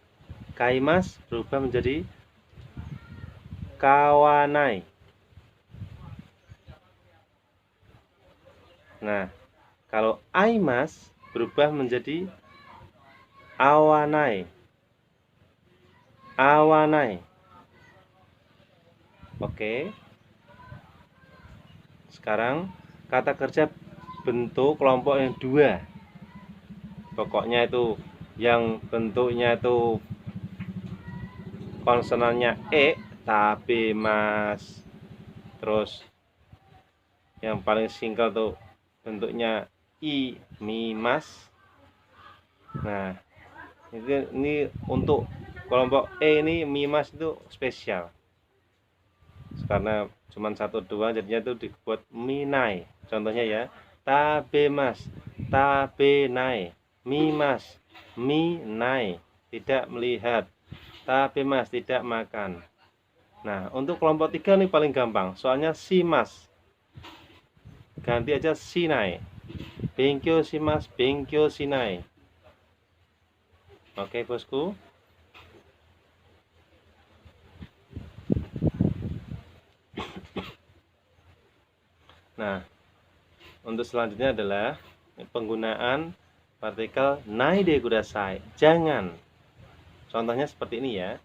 Kaimas berubah menjadi kawanai. Nah, kalau aimas berubah menjadi awanai. Awanai. Oke. Sekarang kata kerja bentuk kelompok yang dua. Pokoknya itu yang bentuknya itu konsonannya E, tapi mas. Terus yang paling singkat tuh bentuknya I, mi, mas. Nah, ini untuk kelompok E ini mi, mas itu spesial karena cuma 1, 2, jadinya itu dibuat minai. Contohnya ya, tabe mas, tabe nai, mi mas, mi nai, tidak melihat, tabe mas, tidak makan. Nah, untuk kelompok 3 ini paling gampang, soalnya si mas, ganti aja sinai, benkyo si mas, benkyo sinai. Oke bosku. Nah, untuk selanjutnya adalah penggunaan partikel nai de kudasai. Jangan. Contohnya seperti ini ya.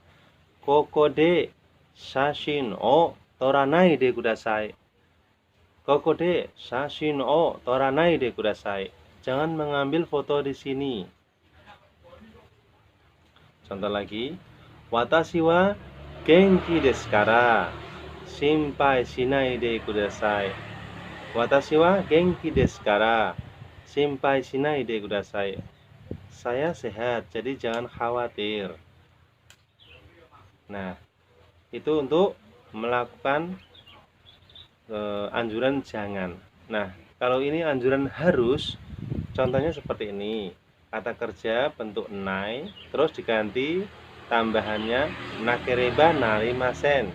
Koko de shashin o toranai de kudasai. Koko de shashin o toranai de kudasai. Jangan mengambil foto di sini. Contoh lagi. Watashi wa genki desu kara shinpai shinai de kudasai. Watashi wa genki desu kara shinpai shinai de kudasai. Saya sehat, jadi jangan khawatir. Nah, itu untuk melakukan anjuran jangan. Nah, kalau ini anjuran harus, contohnya seperti ini. Kata kerja bentuk nai, terus diganti tambahannya nakereba narimasen.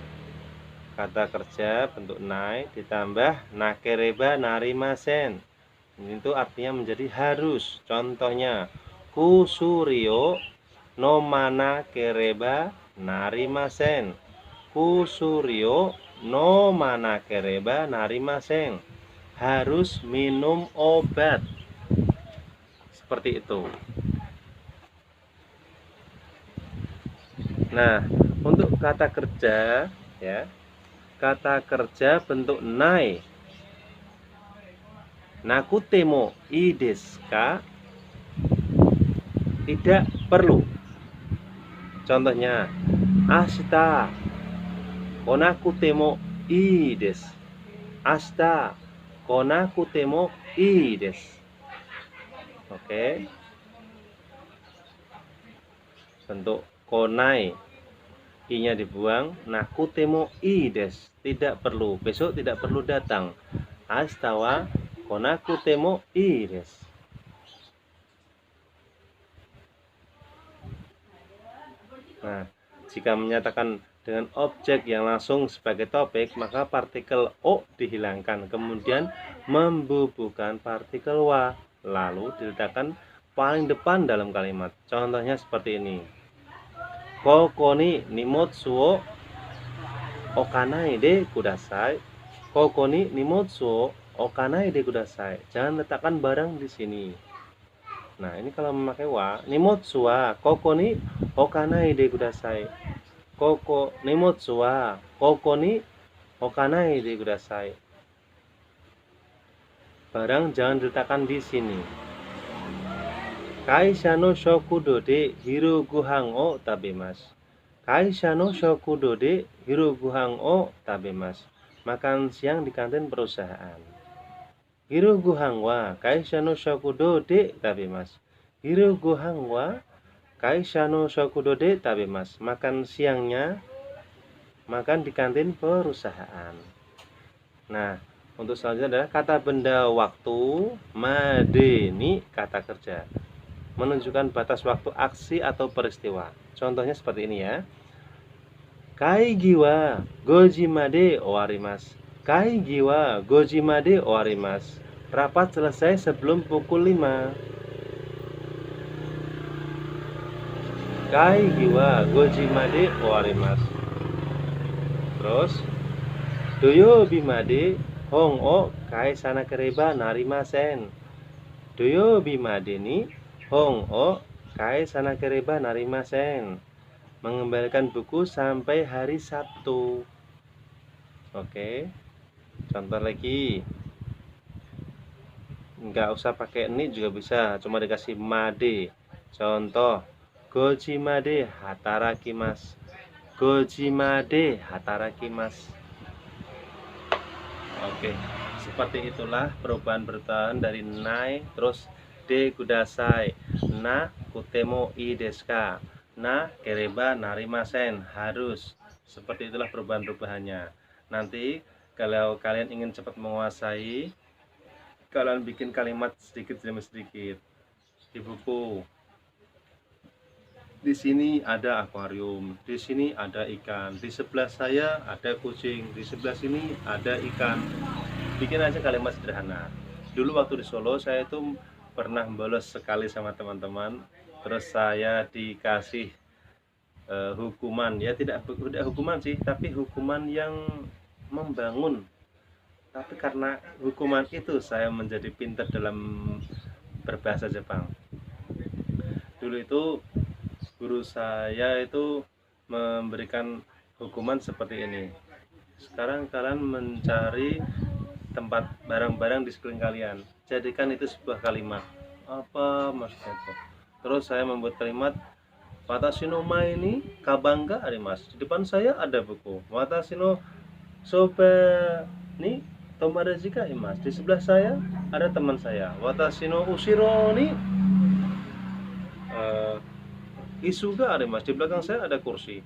Kata kerja bentuk nai ditambah nakereba narimasen. Itu artinya menjadi harus. Contohnya kusurio no mana kereba narimasen. Kusuryo no mana kereba narimasen. Harus minum obat. Seperti itu. Nah, untuk kata kerja ya. Kata kerja bentuk nai. Nakutemo ii desu ka? Tidak perlu. Contohnya, ashita konakutemo ii desu. Ashita konakutemo ii desu. Oke. Bentuk konai. I-nya dibuang. Nakutemo ii desu. Tidak perlu. Besok tidak perlu datang. Ashita wa konakutemo ii desu. Nah, jika menyatakan dengan objek yang langsung sebagai topik, maka partikel o dihilangkan, kemudian membubuhkan partikel wa, lalu diletakkan paling depan dalam kalimat. Contohnya seperti ini. Koko ni nimotsu wo okanai de kudasai. Koko ni nimotsu wo okanai de kudasai. Jangan letakkan barang di sini. Nah, ini kalau memakai wa, nimotsu wa koko ni okanai de kudasai. Koko nimotsu wa koko ni okanai de kudasai. Barang jangan diletakkan di sini. Kaisha no shokudo de hiru gohan o tabemasu. Kaisha no shokudo de hiru gohan o tabemasu. Makan siang di kantin perusahaan. Hiru gohan wa kaisha no shokudo de tabemasu. Hiru gohan wa kaisha no shokudo de tabemasu. Makan siangnya makan di kantin perusahaan. Nah, untuk selanjutnya adalah kata benda waktu. Made ni kata kerja, menunjukkan batas waktu aksi atau peristiwa. Contohnya seperti ini ya. Kaigi wa goji made owarimasu. Kaigi wa goji made owarimasu. Rapat selesai sebelum pukul 5. Kaigi wa goji made owarimasu. Terus, doyobi made hong o kaisana kereba narimasen. Doyobi made ni hong o kaisana kereba narimasen. Mengembalikan buku sampai hari Sabtu. Oke. Contoh lagi. Enggak usah pakai ni juga bisa, cuma dikasih made. Contoh, goji made hatarakimasu. Goji made hatarakimasu. Oke, seperti itulah perubahan bertahan dari nai terus de kudasai, na kutemo ii desu ka, na kereba narimasen, harus. Seperti itulah perubahan-perubahannya. Nanti kalau kalian ingin cepat menguasai, kalian bikin kalimat sedikit demi sedikit di buku. Di sini ada akuarium, di sini ada ikan, di sebelah saya ada kucing, di sebelah sini ada ikan. Bikin aja kalimat sederhana. Dulu waktu di Solo saya itu pernah bolos sekali sama teman-teman, terus saya dikasih hukuman, ya tidak hukuman sih, tapi hukuman yang membangun. Tapi karena hukuman itu saya menjadi pintar dalam berbahasa Jepang. Dulu itu guru saya itu memberikan hukuman seperti ini. Sekarang kalian mencari tempat barang-barang di sekeliling kalian, jadikan itu sebuah kalimat. Apa maksudnya itu? Terus saya membuat kalimat, watashi no mae ni kaban ga arimasu. Di depan saya ada buku. Watashi no soba ni tomodachi ga arimasu. Di sebelah saya ada teman saya. Watashi no ushiro ni isu ga arimasu. Di belakang saya ada kursi.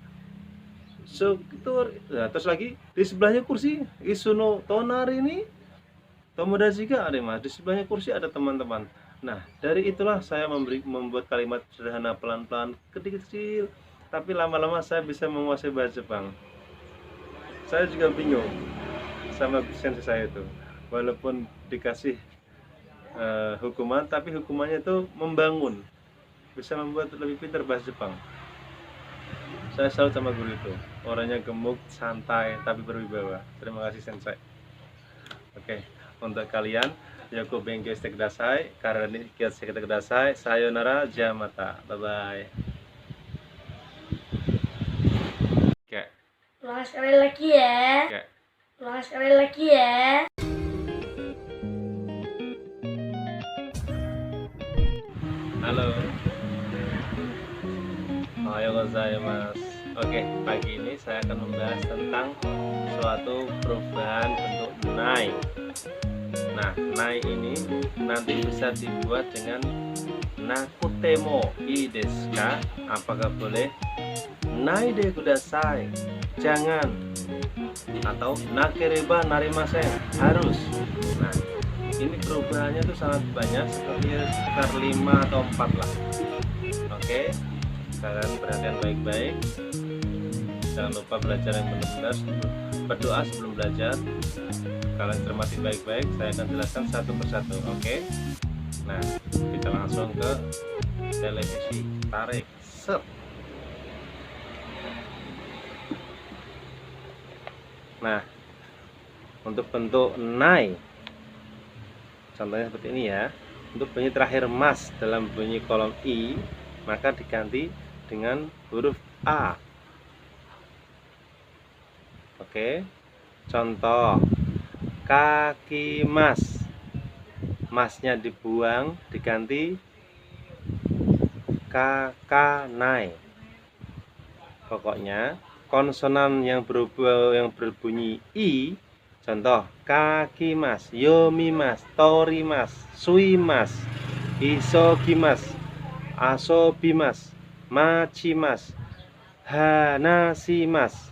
Nah, terus lagi di sebelahnya kursi, isu no tonari ni tomodachi ga arimasu. Di sebelahnya kursi ada teman-teman. Nah, dari itulah saya membuat kalimat sederhana pelan-pelan, kecil-kecil, tapi lama-lama saya bisa menguasai bahasa Jepang. Saya juga bingung sama sensei saya itu, walaupun dikasih hukuman, tapi hukumannya itu membangun. bisa membuat lebih pintar bahasa Jepang. Saya salut sama guru itu, orangnya gemuk, santai, tapi berwibawa. Terima kasih sensei. Oke, untuk kalian, Yoko Benkyou shite kudasai, karani kiyotsuke kudasai, sayonara, jamata, bye bye. Oke, Ulang sekali lagi ya. oke. Ulang sekali lagi ya. Halo. Ohayou gozaimasu. Oke, pagi ini saya akan membahas tentang suatu perubahan bentuk nai. Nah, nai ini nanti bisa dibuat dengan nakutemo ii desu ka? Apakah boleh? Nai de kudasai, jangan. Atau nakereba narimasen, harus. Nah, ini perubahannya tuh sangat banyak, seperti sekitar 5 atau 4 lah. Oke, kalian perhatian baik-baik, jangan lupa belajar yang benar-benar, berdoa sebelum belajar. Kalian cermati baik-baik, saya akan jelaskan satu persatu. Oke, nah kita langsung ke televisi, tarik set. Nah, untuk bentuk nai, contohnya seperti ini ya. Untuk bunyi terakhir mas dalam bunyi kolom I, maka diganti dengan huruf A. Oke, contoh kaki mas, masnya dibuang, diganti kakanai. Pokoknya konsonan yang berbunyi I, contoh kaki mas, yomi mas, tori mas, sui mas, isogi mas, asobi mas, machi mas, hanasi mas.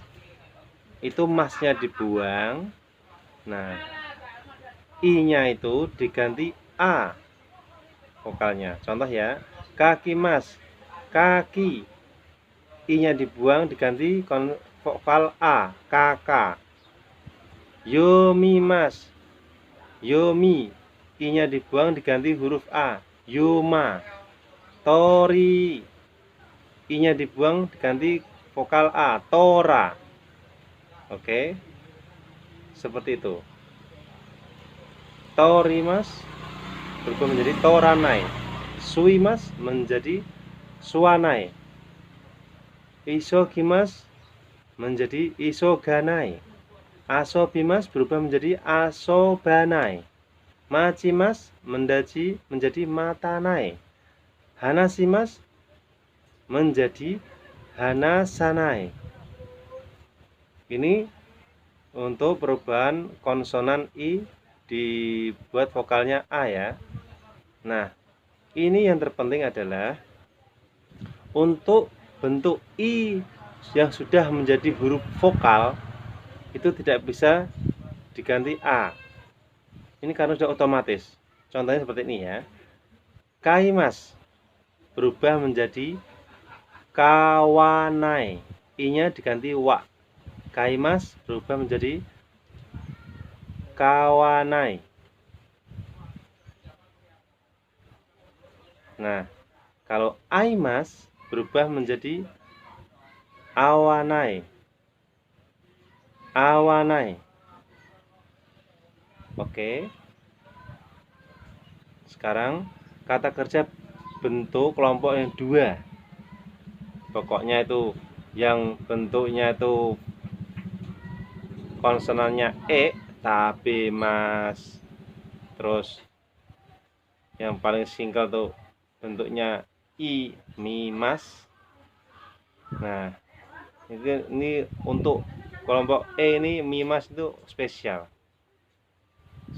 Itu masnya dibuang. Nah, I-nya itu diganti A vokalnya. Contoh ya, kaki mas, kaki. I-nya dibuang, diganti vokal A, kakak. Yomi mas, yomi. I-nya dibuang, diganti huruf A, yuma. Tori, I-nya dibuang, diganti vokal A, tora. Oke, seperti itu. Tori mas berubah menjadi toranai. Sui mas menjadi suanai. Isogimas menjadi isoganai. Asobimas berubah menjadi asobanai. Machimas menjadi matanai. Hanasimas menjadi hanasanai. Ini untuk perubahan konsonan I dibuat vokalnya A ya. Nah, ini yang terpenting adalah untuk bentuk I yang sudah menjadi huruf vokal itu tidak bisa diganti A. Ini karena sudah otomatis. Contohnya seperti ini ya. Kaimas berubah menjadi kawanai. I-nya diganti wa. Kaimas berubah menjadi kawanai. Nah, kalau aimas berubah menjadi awanai. Awanai. Oke. Sekarang kata kerja bentuk kelompok yang dua. Pokoknya itu yang bentuknya itu konsonannya E, tabe mas. Terus yang paling singkat tuh bentuknya I, mi mas. Nah, ini untuk kelompok E ini mi mas itu spesial.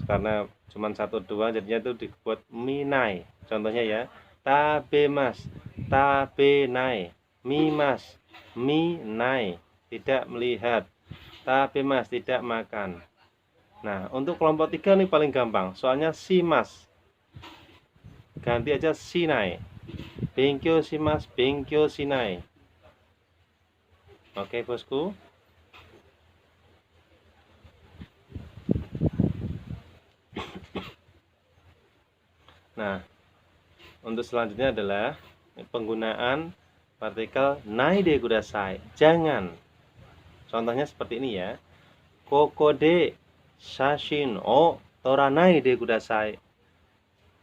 Karena cuma 1 2 jadinya itu dibuat minai. Contohnya ya, tabe mas, tabe nai, mi mas, mi nai, tidak melihat, tabe mas, tidak makan. Nah, untuk kelompok 3 ini paling gampang, soalnya si mas, ganti aja sinai. Benkyo shimasu, benkyo shinai. Oke, bosku. Nah, untuk selanjutnya adalah penggunaan partikel nai de kudasai. Jangan. Contohnya seperti ini ya. Koko de shashin o toranai de kudasai.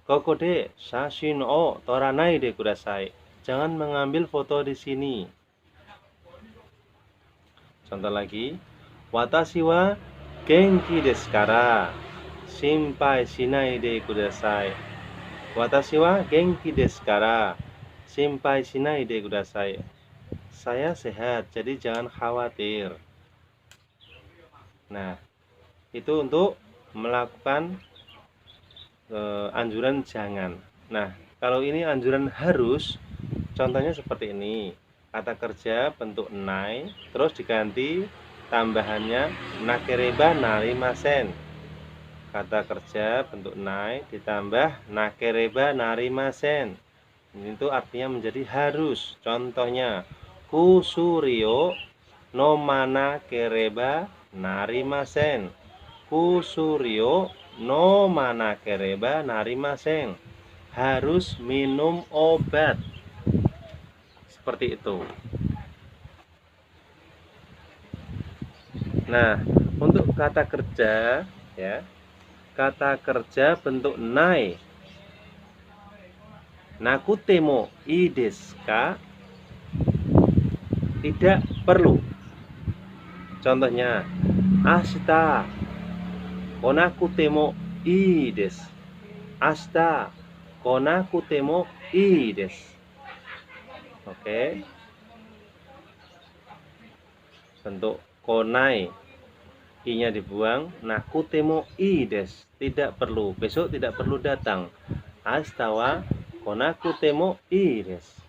Koko de shashin o toranai de kudasai. Jangan mengambil foto di sini. Contoh lagi. Watashi wa genki desu kara shinpai shinai de kudasai. Watashi wa genki desu kara shinpai shinai de kudasai. Saya sehat, jadi jangan khawatir. Nah, itu untuk melakukan anjuran jangan. Nah, kalau ini anjuran harus, contohnya seperti ini. Kata kerja bentuk nai, terus diganti tambahannya nakereba narimasen. Kata kerja bentuk nai ditambah nakereba narimasen. Itu artinya menjadi harus. Contohnya kusurio no mana kereba narimasen. Kusurio no mana kereba narimasen. Harus minum obat. Seperti itu. Nah, untuk kata kerja ya. Kata kerja bentuk nai. Nakutemo ii desu ka? Tidak perlu. Contohnya, ashita konakutemo ii desu. Ashita konakutemo ii desu. Oke. Bentuk konai. I-nya dibuang. Nakutemo ii desu. Tidak perlu. Besok tidak perlu datang. Ashita wa konakutemo ii desu.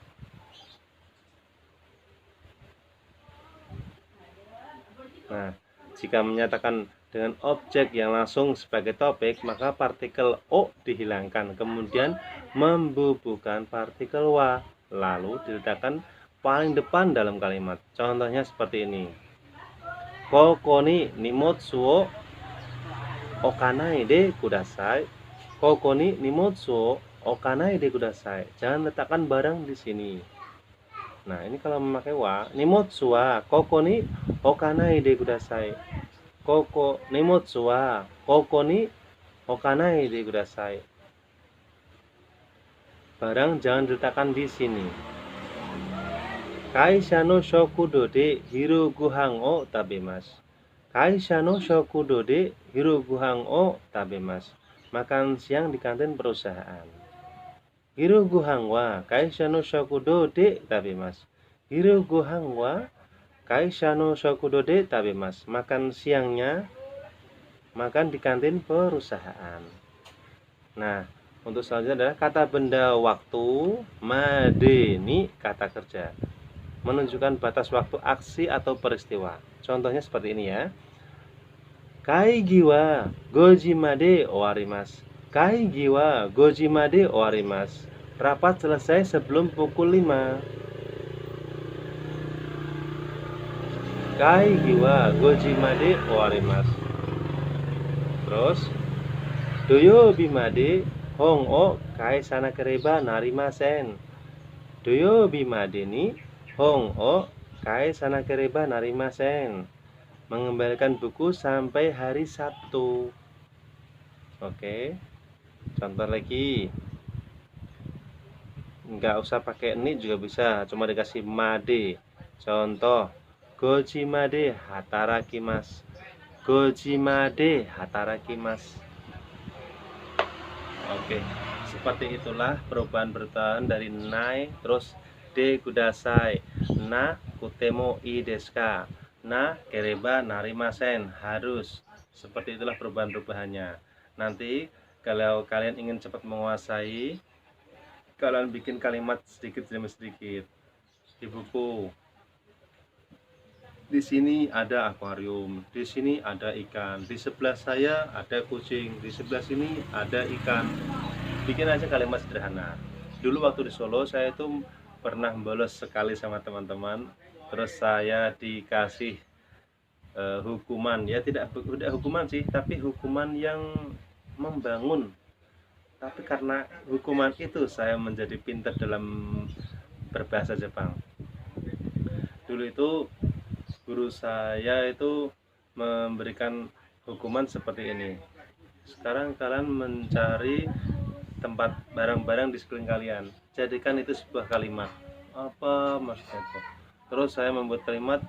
Nah, jika menyatakan dengan objek yang langsung sebagai topik, maka partikel o dihilangkan, kemudian membubuhkan partikel wa, lalu diletakkan paling depan dalam kalimat. Contohnya seperti ini. Koko ni nimotsu wo okanai de kudasai. Koko ni nimotsu wo okanai de kudasai. Jangan letakkan barang di sini. Nah, ini kalau memakai wa, nimotsu wa koko ni okanai de kudasai. Koko nimotsu wa koko ni okanai de kudasai. Barang jangan diletakkan di sini. Kaisha no shokudo de hiru gohan o tabemasu. Kaisha no shokudo de hiru gohan o tabemasu. Makan siang di kantin perusahaan. Hiru gohan wa kaisha no shokudo de tabemasu. Hiru gohan wa kaisha no shokudo de tabemasu. Makan siangnya makan di kantin perusahaan. Nah, untuk selanjutnya adalah kata benda waktu. Made ni kata kerja, menunjukkan batas waktu aksi atau peristiwa. Contohnya seperti ini ya. Kaigi wa goji made owarimasu. Kaigi wa goji made owarimasu. Rapat selesai sebelum pukul 5. Kaigi wa goji made owarimasu. Terus doyobi made hong o kaisha nakereba narimasen. Doyobi made ni hong o kaisha nakereba narimasen. Mengembalikan buku sampai hari Sabtu. Oke. Contoh lagi. Enggak usah pakai ni juga bisa, cuma dikasih made. Contoh, goji made hatarakimasu. Goji made hatarakimasu. Oke. Seperti itulah perubahan bertahan dari nai terus de kudasai, na kutemo ii desu ka, na kereba narimasen, harus. Seperti itulah perubahan-perubahannya. Nanti kalau kalian ingin cepat menguasai, kalian bikin kalimat sedikit demi sedikit di buku. Di sini ada akuarium, di sini ada ikan, di sebelah saya ada kucing, di sebelah sini ada ikan. Bikin aja kalimat sederhana. Dulu waktu di Solo saya itu pernah bolos sekali sama teman-teman, terus saya dikasih hukuman, ya tidak hukuman sih, tapi hukuman yang membangun. Tapi karena hukuman itu saya menjadi pintar dalam berbahasa Jepang. Dulu itu guru saya itu memberikan hukuman seperti ini. Sekarang kalian mencari tempat barang-barang di sekeliling kalian, jadikan itu sebuah kalimat. Apa maksudnya itu? Terus saya membuat kalimat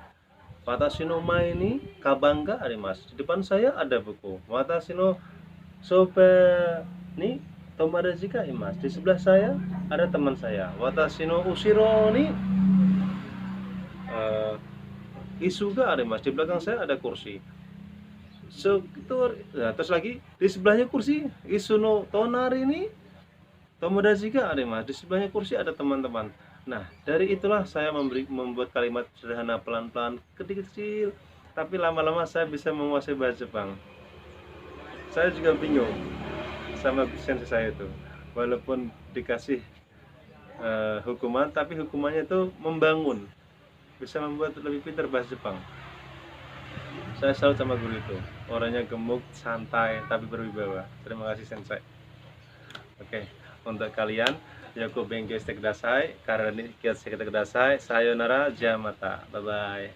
Watashi no mae ni kaban ga arimasu. Di depan saya ada buku. Watashi no soba ni tomodachi ga imasu. Di sebelah saya ada teman saya. Watashi no ushiro ni isu ga arimasu. Di belakang saya ada kursi. Terus lagi di sebelahnya kursi. Isu no tonari ni tomodachi ga arimasu. Di sebelahnya kursi ada teman-teman. Nah, dari itulah saya membuat kalimat sederhana pelan-pelan, kecil-kecil, tapi lama-lama saya bisa menguasai bahasa Jepang. Saya juga bingung sama sensei saya itu, walaupun dikasih hukuman, tapi hukumannya itu membangun, bisa membuat lebih pintar bahasa Jepang. Saya salut sama guru itu, orangnya gemuk, santai, tapi berwibawa. Terima kasih sensei. Oke, untuk kalian Yoko Benke Shite Kudasai, Karani Kiat Shite Kudasai, Sayonara, Jamata, bye bye.